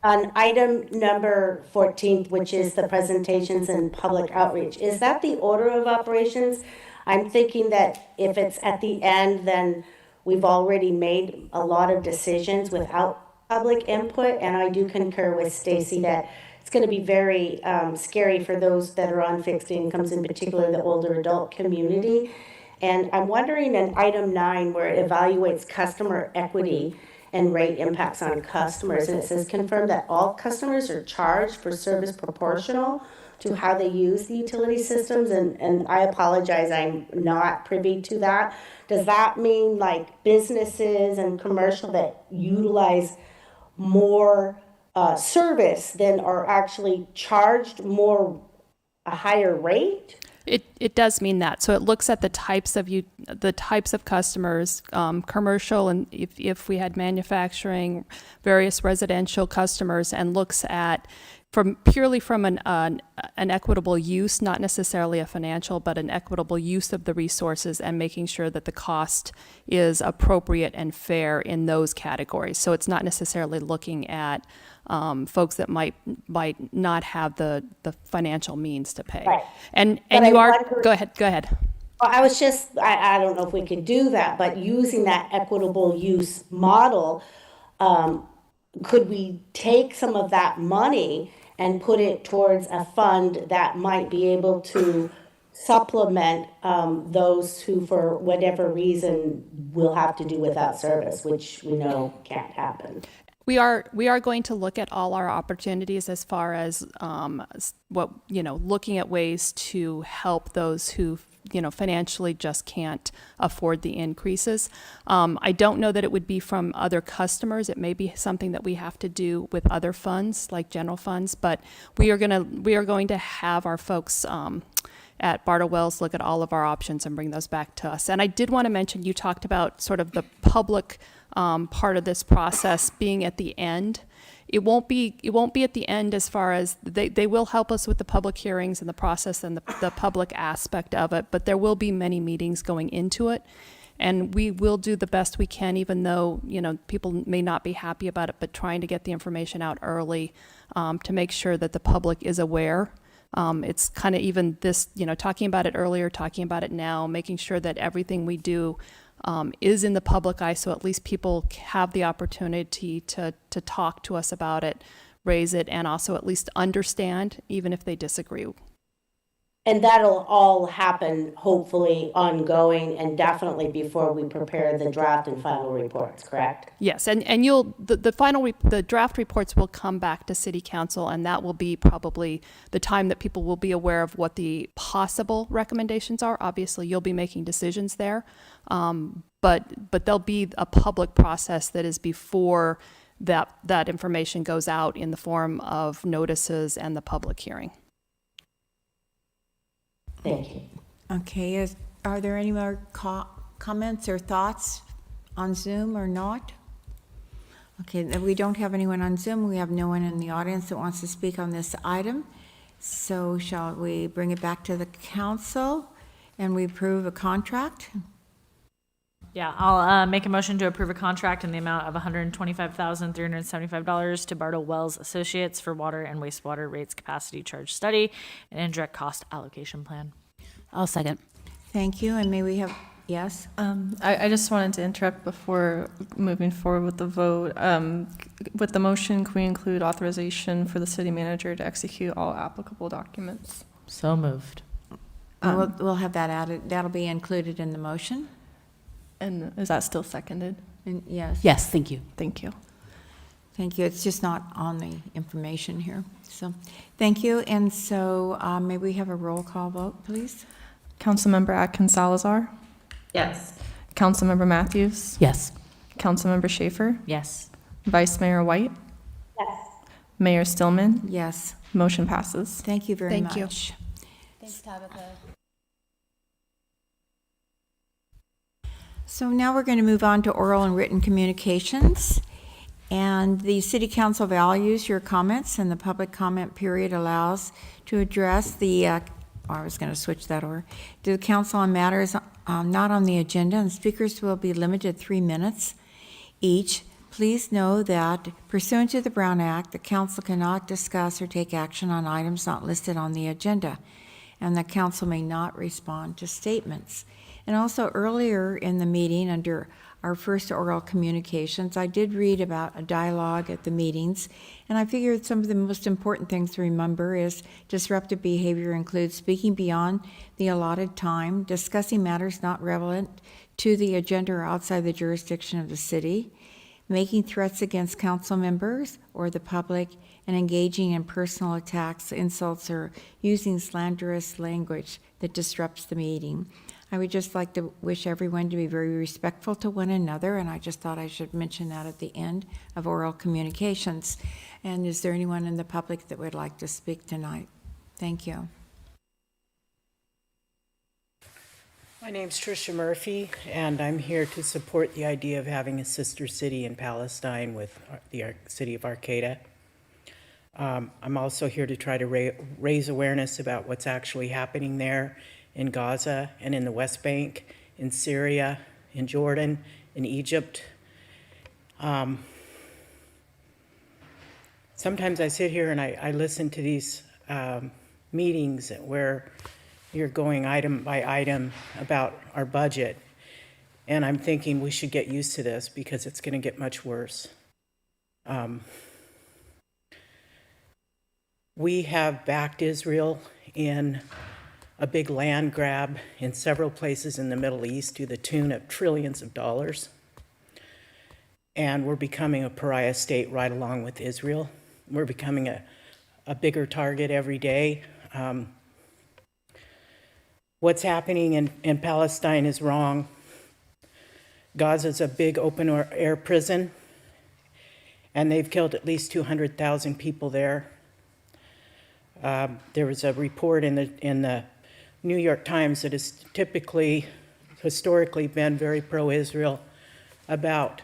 on item number 14, which is the presentations and public outreach, is that the order of operations? I'm thinking that if it's at the end, then we've already made a lot of decisions without public input. And I do concur with Stacy that it's going to be very scary for those that are on fixed incomes, in particular the older adult community. And I'm wondering in item 9, where it evaluates customer equity and rate impacts on customers, and it says confirm that all customers are charged for service proportional to how they use the utility systems, and I apologize, I'm not privy to that. Does that mean like businesses and commercial that utilize more service then are actually charged a higher rate? It does mean that. So it looks at the types of customers, commercial, and if we had manufacturing, various residential customers, and looks at purely from an equitable use, not necessarily a financial, but an equitable use of the resources, and making sure that the cost is appropriate and fair in those categories. So it's not necessarily looking at folks that might not have the financial means to pay. Right. And But you I are, wonder- go ahead. Well, I don't know if we could do that, but using that equitable use model, could we take some of that money and put it towards a fund that might be able to supplement those who, for whatever reason, will have to do without service, which we know can't happen? We are going to look at all our opportunities as far as looking at ways to help those who financially just can't afford the increases. I don't know that it would be from other customers. It may be something that we have to do with other funds, like general funds, but we are going to have our folks at Bartle Wells look at all of our options and bring those back to us. And I did want to mention, you talked about sort of the public part of this process being at the end. It won't be at the end as far as they will help us with the public hearings and the process and the public aspect of it, but there will be many meetings going into it. And we will do the best we can, even though, people may not be happy about it, but trying to get the information out early to make sure that the public is aware. It's kind of even this, talking about it earlier, talking about it now, making sure that everything we do is in the public eye, so at least people have the opportunity to talk to us about it, raise it, and also at least understand, even if they disagree. And that'll all happen hopefully ongoing and definitely before we prepare the draft and final reports, correct? Yes, and the draft reports will come back to City Council, and that will be probably the time that people will be aware of what the possible recommendations are. Obviously, you'll be making decisions there, but there'll be a public process that is before that information goes out in the form of notices and the public hearing. Thank you. Okay, are there any more comments or thoughts on Zoom or not? Okay, we don't have anyone on Zoom. We have no one in the audience that wants to speak on this item. So shall we bring it back to the council and we approve a contract? Yeah, I'll make a motion to approve a contract in the amount of $125,375 to Bartle Wells Associates for water and wastewater rates capacity charge study and indirect cost allocation plan. I'll second. Thank you, and may we have, yes? I just wanted to interrupt before moving forward with the vote. With the motion, can we include authorization for the city manager to execute all applicable documents? So moved. We'll have that added. That'll be included in the motion. And is that still seconded? And yes. Yes, thank you. Thank you. Thank you. It's just not on the information here. So, thank you. And so, may we have a roll call vote, please? Councilmember Atkins Salazar? Yes. Councilmember Matthews? Yes. Councilmember Schaefer? Yes. Vice Mayor White? Yes. Mayor Stillman? Yes. Motion passes. Thank you very much. Thank you. Thanks, Tabitha. So now we're going to move on to oral and written communications. And the City Council values your comments, and the public comment period allows to address I was going to switch that over. To the council on matters not on the agenda, and speakers will be limited to 3 minutes each. Please know that pursuant to the Brown Act, the council cannot discuss or take action on items not listed on the agenda, and the council may not respond to statements. And also earlier in the meeting, under our first oral communications, I did read about a dialogue at the meetings, and I figured some of the most important things to remember is disruptive behavior includes speaking beyond the allotted time, discussing matters not relevant to the agenda or outside the jurisdiction of the city, making threats against council members or the public, and engaging in personal attacks, insults, or using slanderous language that disrupts the meeting. I would just like to wish everyone to be very respectful to one another, and I just thought I should mention that at the end of oral communications. And is there anyone in the public that would like to speak tonight? Thank you. My name's Tricia Murphy, and I'm here to support the idea of having a sister city in Palestine with the city of Arcata. I'm also here to try to raise awareness about what's actually happening there in Gaza and in the West Bank, in Syria, in Jordan, in Egypt. Sometimes I sit here and I listen to these meetings where you're going item by item about our budget, and I'm thinking we should get used to this because it's going to get much worse. We have backed Israel in a big land grab in several places in the Middle East to the tune of trillions of dollars. And we're becoming a pariah state right along with Israel. We're becoming a bigger target every day. What's happening in Palestine is wrong. Gaza's a big open-air prison, and they've killed at least 200,000 people there. There was a report in the New York Times that has historically been very pro-Israel about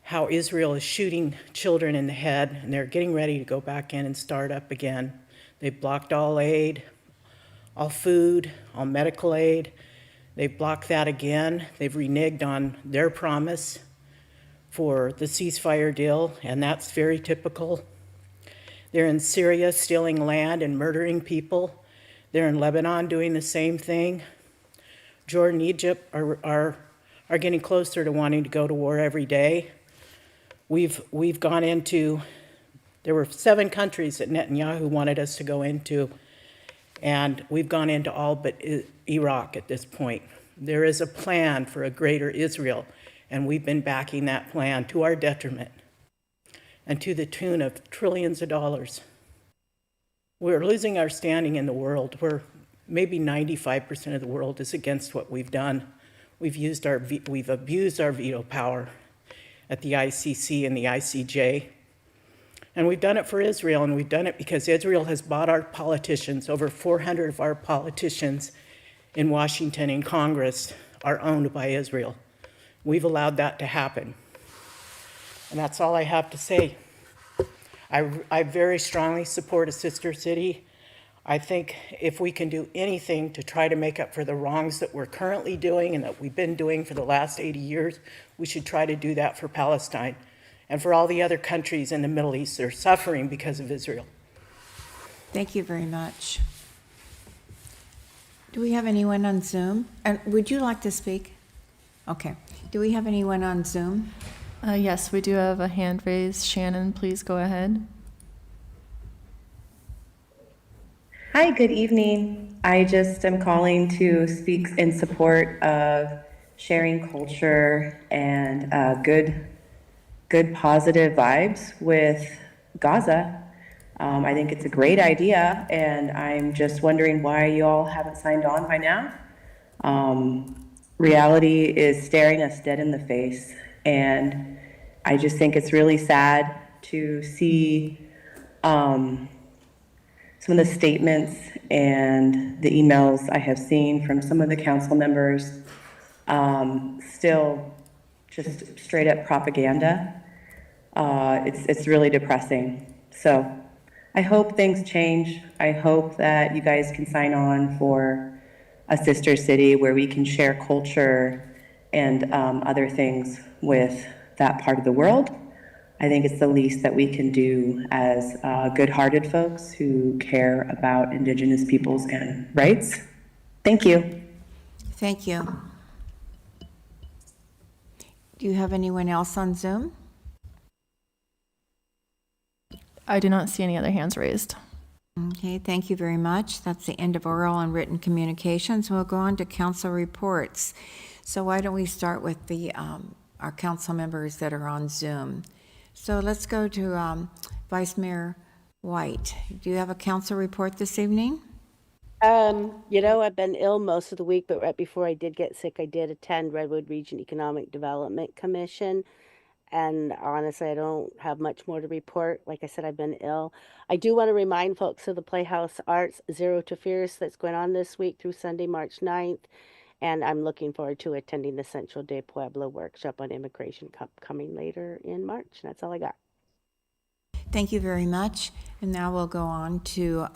how Israel is shooting children in the head, and they're getting ready to go back in and start up again. They've blocked all aid, all food, all medical aid. They've blocked that again. They've reneged on their promise for the ceasefire deal, and that's very typical. They're in Syria stealing land and murdering people. They're in Lebanon doing the same thing. Jordan, Egypt are getting closer to wanting to go to war every day. We've gone into, there were 7 countries that Netanyahu wanted us to go into, and we've gone into all but Iraq at this point. There is a plan for a greater Israel, and we've been backing that plan to our detriment and to the tune of trillions of dollars. We're losing our standing in the world. We're maybe 95% of the world is against what we've done. We've abused our veto power at the ICC and the ICJ. And we've done it for Israel, and we've done it because Israel has bought our politicians. Over 400 of our politicians in Washington and Congress are owned by Israel. We've allowed that to happen. And that's all I have to say. I very strongly support a sister city. I think if we can do anything to try to make up for the wrongs that we're currently doing and that we've been doing for the last 80 years, we should try to do that for Palestine and for all the other countries in the Middle East that are suffering because of Israel. Thank you very much. Do we have anyone on Zoom? And would you like to speak? Okay. Do we have anyone on Zoom? Yes, we do have a hand raised. Shannon, please go ahead. Hi, good evening. I just am calling to speak in support of sharing culture and good positive vibes with Gaza. I think it's a great idea, and I'm just wondering why you all haven't signed on by now. Reality is staring us dead in the face, and I just think it's really sad to see some of the statements and the emails I have seen from some of the council members, still just straight up propaganda. It's really depressing. So I hope things change. I hope that you guys can sign on for a sister city where we can share culture and other things with that part of the world. I think it's the least that we can do as good-hearted folks who care about Indigenous peoples and rights. Thank you. Thank you. Do you have anyone else on Zoom? I do not see any other hands raised. Okay, thank you very much. That's the end of oral and written communications. We'll go on to council reports. So why don't we start with our council members that are on Zoom. So let's go to Vice Mayor White. Do you have a council report this evening? I've been ill most of the week, but right before I did get sick, I did attend Redwood Region Economic Development Commission. And honestly, I don't have much more to report. Like I said, I've been ill. I do want to remind folks of the Playhouse Arts Zero to Fears that's going on this week through Sunday, March 9th. And I'm looking forward to attending the Central de Puebla workshop on immigration coming later in March. That's all I got. Thank you very much. And now we'll go on to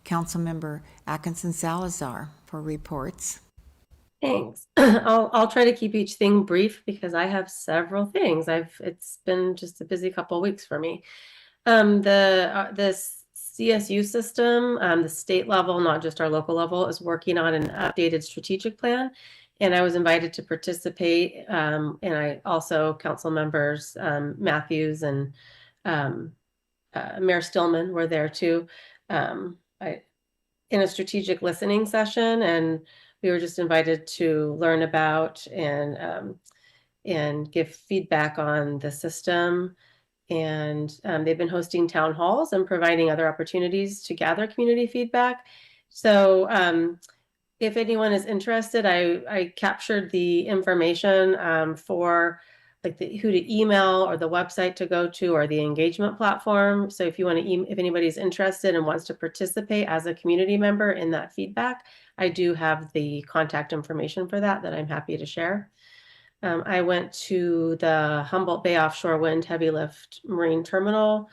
Councilmember Atkinson Salazar for reports. Thanks. I'll try to keep each thing brief because I have several things. It's been just a busy couple of weeks for me. The CSU system, the state level, not just our local level, is working on an updated strategic plan, and I was invited to participate. And I also council members Matthews and Mayor Stillman were there too. In a strategic listening session, and we were just invited to learn about and give feedback on the system. And they've been hosting town halls and providing other opportunities to gather community feedback. So if anyone is interested, I captured the information for like who to email or the website to go to or the engagement platform. So if you want to, if anybody's interested and wants to participate as a community member in that feedback, I do have the contact information for that I'm happy to share. I went to the Humboldt Bay Offshore Wind Heavy Lift Marine Terminal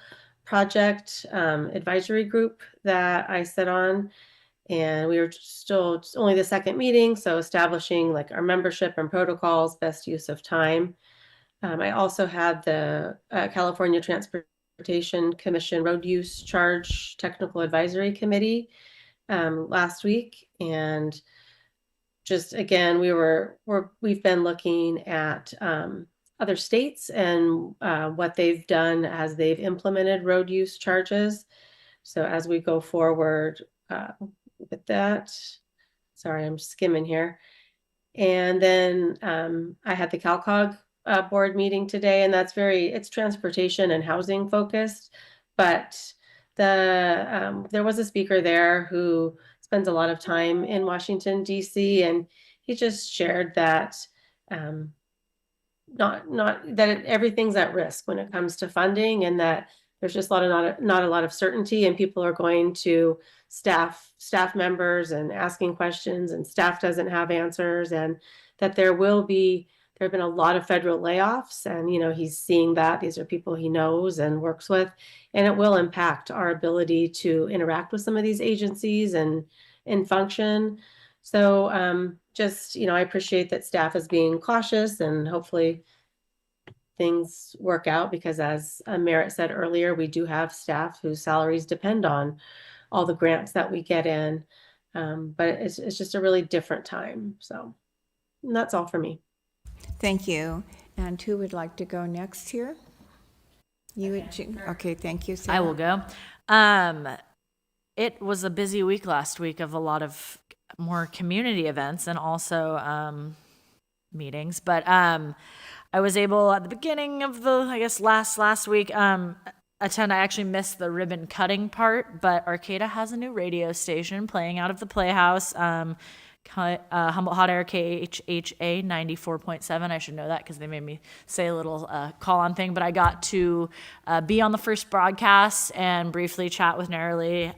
Project advisory group that I sit on. And we were still only the second meeting, so establishing like our membership and protocols, best use of time. I also had the California Transportation Commission Road Use Charge Technical Advisory Committee last week, and just again, we've been looking at other states and what they've done as they've implemented road use charges. So as we go forward with that, sorry, I'm skimming here. And then I had the CalCog board meeting today, and it's transportation and housing focused, but there was a speaker there who spends a lot of time in Washington, D.C., and he just shared that not that everything's at risk when it comes to funding, and that there's just not a lot of certainty, and people are going to staff members and asking questions, and staff doesn't have answers, and that there have been a lot of federal layoffs, and he's seeing that these are people he knows and works with, and it will impact our ability to interact with some of these agencies and function. So I appreciate that staff is being cautious, and hopefully things work out, because as Merritt said earlier, we do have staff whose salaries depend on all the grants that we get in. But it's just a really different time. So that's all for me. Thank you. And who would like to go next here? Okay, thank you, Sarah. I will go. It was a busy week last week of a lot of more community events and also meetings. But I was able at the beginning of last week attend. I actually missed the ribbon cutting part, but Arcata has a new radio station playing out of the Playhouse. Humboldt Hot Air KHHA 94.7. I should know that because they made me say a little call-on thing. But I got to be on the first broadcast and briefly chat with Narrowly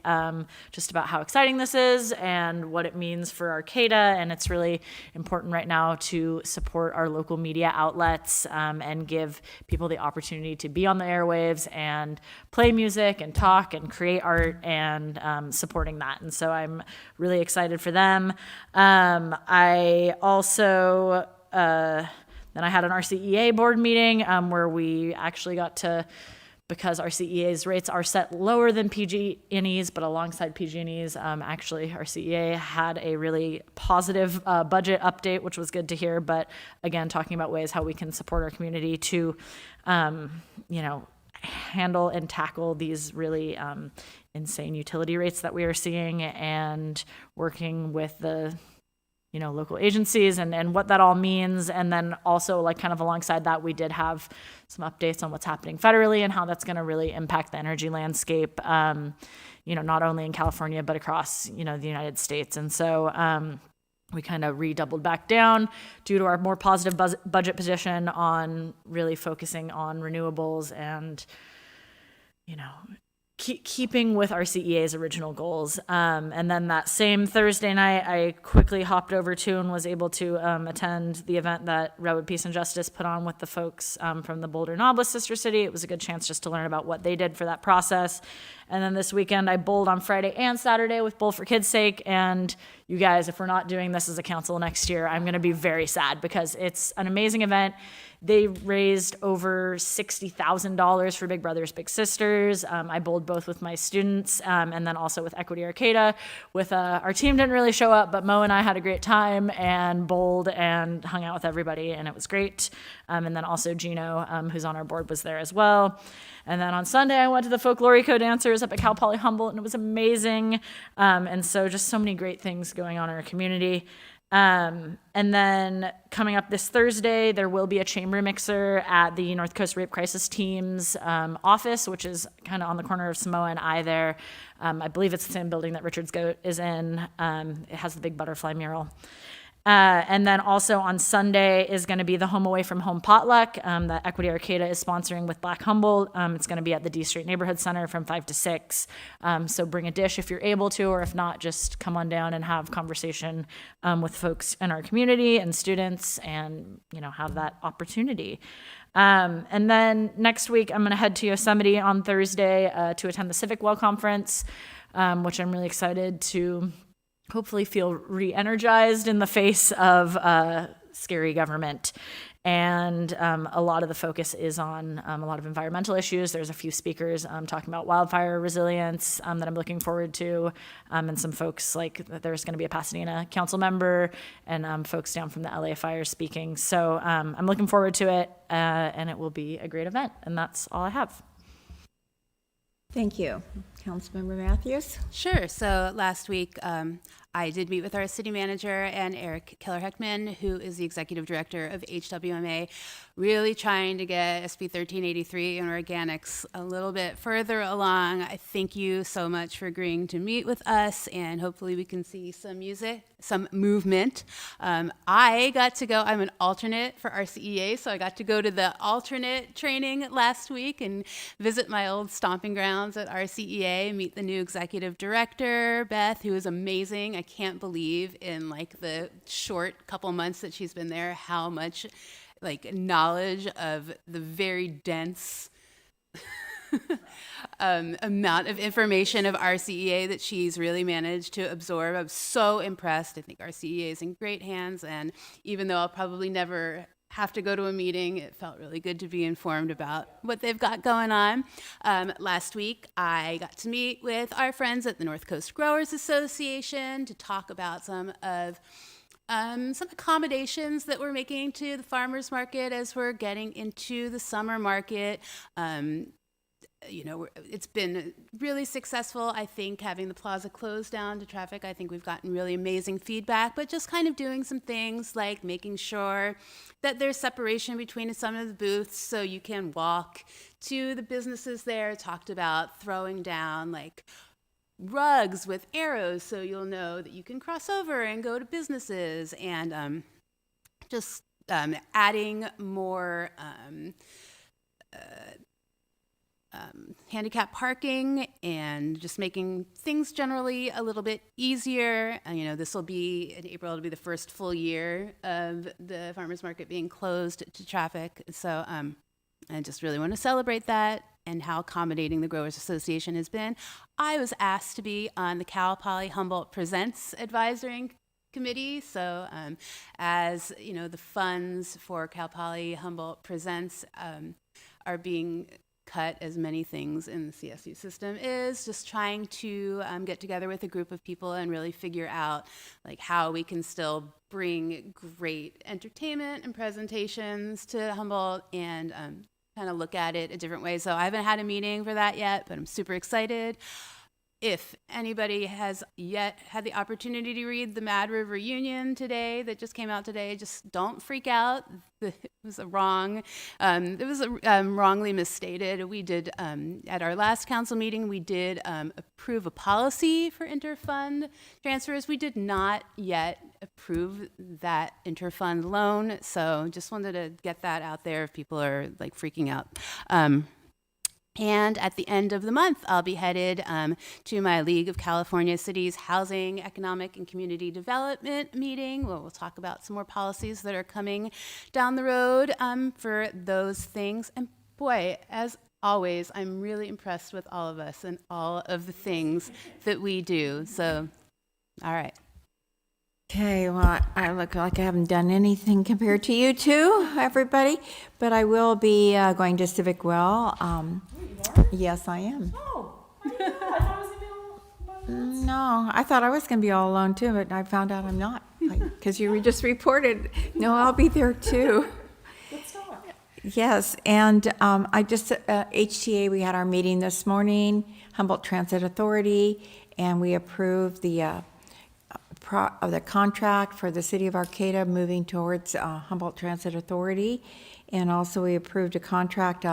just about how exciting this is and what it means for Arcata. And it's really important right now to support our local media outlets and give people the opportunity to be on the airwaves and play music and talk and create art, and supporting that. And so I'm really excited for them. I also, then I had an RCEA board meeting where we actually got to, because RCEA's rates are set lower than PG&E's, but alongside PG&E's, actually RCEA had a really positive budget update, which was good to hear. But again, talking about ways how we can support our community to, handle and tackle these really insane utility rates that we are seeing, and working with the local agencies and what that all means. And then also like kind of alongside that, we did have some updates on what's happening federally and how that's going to really impact the energy landscape, not only in California, but across, the United States. And so we kind of redoubled back down due to our more positive budget position on really focusing on renewables and, keeping with our CEA's original goals. And then that same Thursday night, I quickly hopped over to and was able to attend the event that Redwood Peace and Justice put on with the folks from the Boulder Noblest Sister City. It was a good chance just to learn about what they did for that process. And then this weekend, I bowled on Friday and Saturday with Bowl for Kids' Sake. And you guys, if we're not doing this as a council next year, I'm going to be very sad because it's an amazing event. They raised over $60,000 for Big Brothers Big Sisters. I bowled both with my students and then also with Equity Arcata. With our team didn't really show up, but Mo and I had a great time and bowled and hung out with everybody, and it was great. And then also Gino, who's on our board, was there as well. And then on Sunday, I went to the Folklorico Dancers up at Cal Poly Humboldt, and it was amazing. And so just so many great things going on in our community. And then coming up this Thursday, there will be a chamber mixer at the North Coast Rape Crisis Team's office, which is kind of on the corner of Samoa and I there. I believe it's the same building that Richard's Goat is in. It has the big butterfly mural. And then also on Sunday is going to be the Home Away from Home potluck that Equity Arcata is sponsoring with Black Humboldt. It's going to be at the D Street Neighborhood Center from 5 to 6. So bring a dish if you're able to, or if not, just come on down and have conversation with folks in our community and students and, have that opportunity. And then next week, I'm going to head to Yosemite on Thursday to attend the Civic Well Conference, which I'm really excited to hopefully feel re-energized in the face of scary government. And a lot of the focus is on a lot of environmental issues. There's a few speakers talking about wildfire resilience that I'm looking forward to. And some folks, like there's going to be a Pasadena council member and folks down from the LA fire speaking. So I'm looking forward to it, and it will be a great event. And that's all I have. Thank you. Councilmember Matthews? Sure. So last week, I did meet with our city manager and Eric Keller-Heckman, who is the executive director of HWMA, really trying to get SB 1383 and organics a little bit further along. I thank you so much for agreeing to meet with us, and hopefully we can see some movement. I got to go, I'm an alternate for RCEA, so I got to go to the alternate training last week and visit my old stomping grounds at RCEA, meet the new executive director, Beth, who is amazing. I can't believe in like the short couple months that she's been there, how much like knowledge of the very dense amount of information of RCEA that she's really managed to absorb. I'm so impressed. I think RCEA is in great hands, and even though I'll probably never have to go to a meeting, it felt really good to be informed about what they've got going on. Last week, I got to meet with our friends at the North Coast Growers Association to talk about some accommodations that we're making to the farmers market as we're getting into the summer market. It's been really successful, I think, having the plaza closed down to traffic. I think we've gotten really amazing feedback, but just kind of doing some things like making sure that there's separation between some of the booths so you can walk to the businesses there. Talked about throwing down like rugs with arrows so you'll know that you can cross over and go to businesses, and just adding more handicap parking and just making things generally a little bit easier. This will be in April. It'll be the first full year of the farmers market being closed to traffic. So I just really want to celebrate that and how accommodating the Growers Association has been. I was asked to be on the Cal Poly Humboldt Presents Advisory Committee. So as you know, the funds for Cal Poly Humboldt Presents are being cut, as many things in the CSU system is, just trying to get together with a group of people and really figure out like how we can still bring great entertainment and presentations to Humboldt and kind of look at it a different way. So I haven't had a meeting for that yet, but I'm super excited. If anybody has yet had the opportunity to read the Mad River Union today, that just came out today, just don't freak out. It was wrongly misstated. We did, at our last council meeting, we did approve a policy for interfund transfers. We did not yet approve that interfund loan, so just wanted to get that out there if people are like freaking out. And at the end of the month, I'll be headed to my League of California Cities Housing, Economic, and Community Development meeting, where we'll talk about some more policies that are coming down the road for those things. And boy, as always, I'm really impressed with all of us and all of the things that we do. So, all right. Okay, well, I look like I haven't done anything compared to you two, everybody, but I will be going to Civic Well. Yes, I am. Oh, I thought I was going to be all No, I thought I was going to be all alone too, but I found out I'm not, because you just reported. No, I'll be there too. Let's talk. Yes, and I just, HTA, we had our meeting this morning, Humboldt Transit Authority, and we approved the contract for the city of Arcata moving towards Humboldt Transit Authority. And also we approved a contract.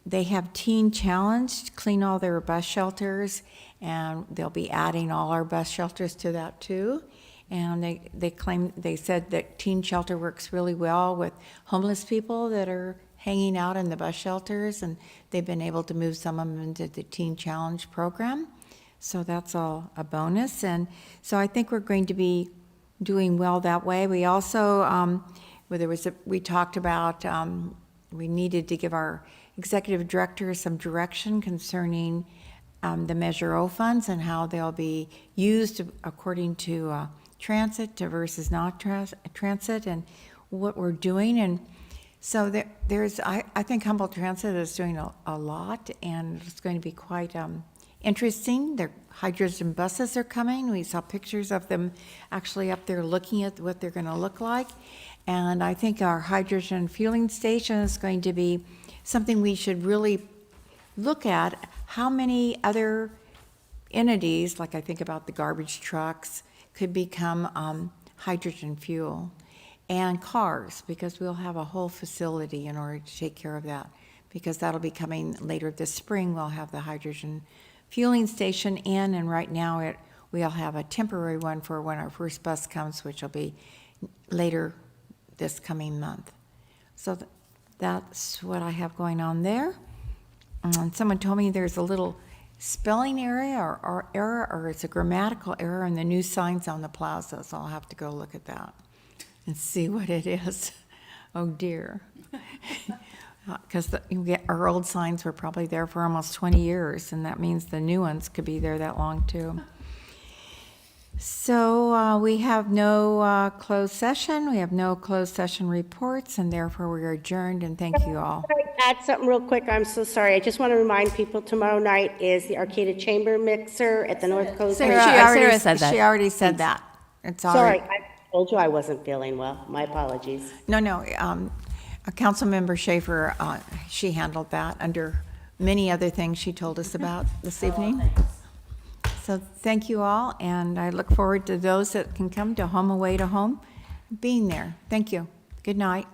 They have Teen Challenge to clean all their bus shelters, and they'll be adding all our bus shelters to that too. And they said that Teen Shelter works really well with homeless people that are hanging out in the bus shelters, and they've been able to move some of them into the Teen Challenge program. So that's all a bonus. And so I think we're going to be doing well that way. We also, we talked about, we needed to give our executive director some direction concerning the Measure O funds and how they'll be used according to transit versus not transit, and what we're doing. And so I think Humboldt Transit is doing a lot, and it's going to be quite interesting. Their hydrogen buses are coming. We saw pictures of them actually up there looking at what they're going to look like. And I think our hydrogen fueling station is going to be something we should really look at. How many other entities, like I think about the garbage trucks, could become hydrogen fuel, and cars, because we'll have a whole facility in order to take care of that, because that'll be coming later this spring. We'll have the hydrogen fueling station in, and right now we'll have a temporary one for when our first bus comes, which will be later this coming month. So that's what I have going on there. And someone told me there's a little spelling error or it's a grammatical error in the new signs on the plaza, so I'll have to go look at that and see what it is. Oh dear. Because our old signs were probably there for almost 20 years, and that means the new ones could be there that long too. So we have no closed session. We have no closed session reports, and therefore we are adjourned, and thank you all. Can I add something real quick? I'm so sorry. I just want to remind people tomorrow night is the Arcata Chamber Mixer at the North Coast. Sarah said that. She already said that. It's Sorry, already. I told you I wasn't feeling well. My apologies. No. Councilmember Schaefer, she handled that under many other things she told us about this evening. So thank you all, and I look forward to those that can come to Home Away to Home being there. Thank you. Good night.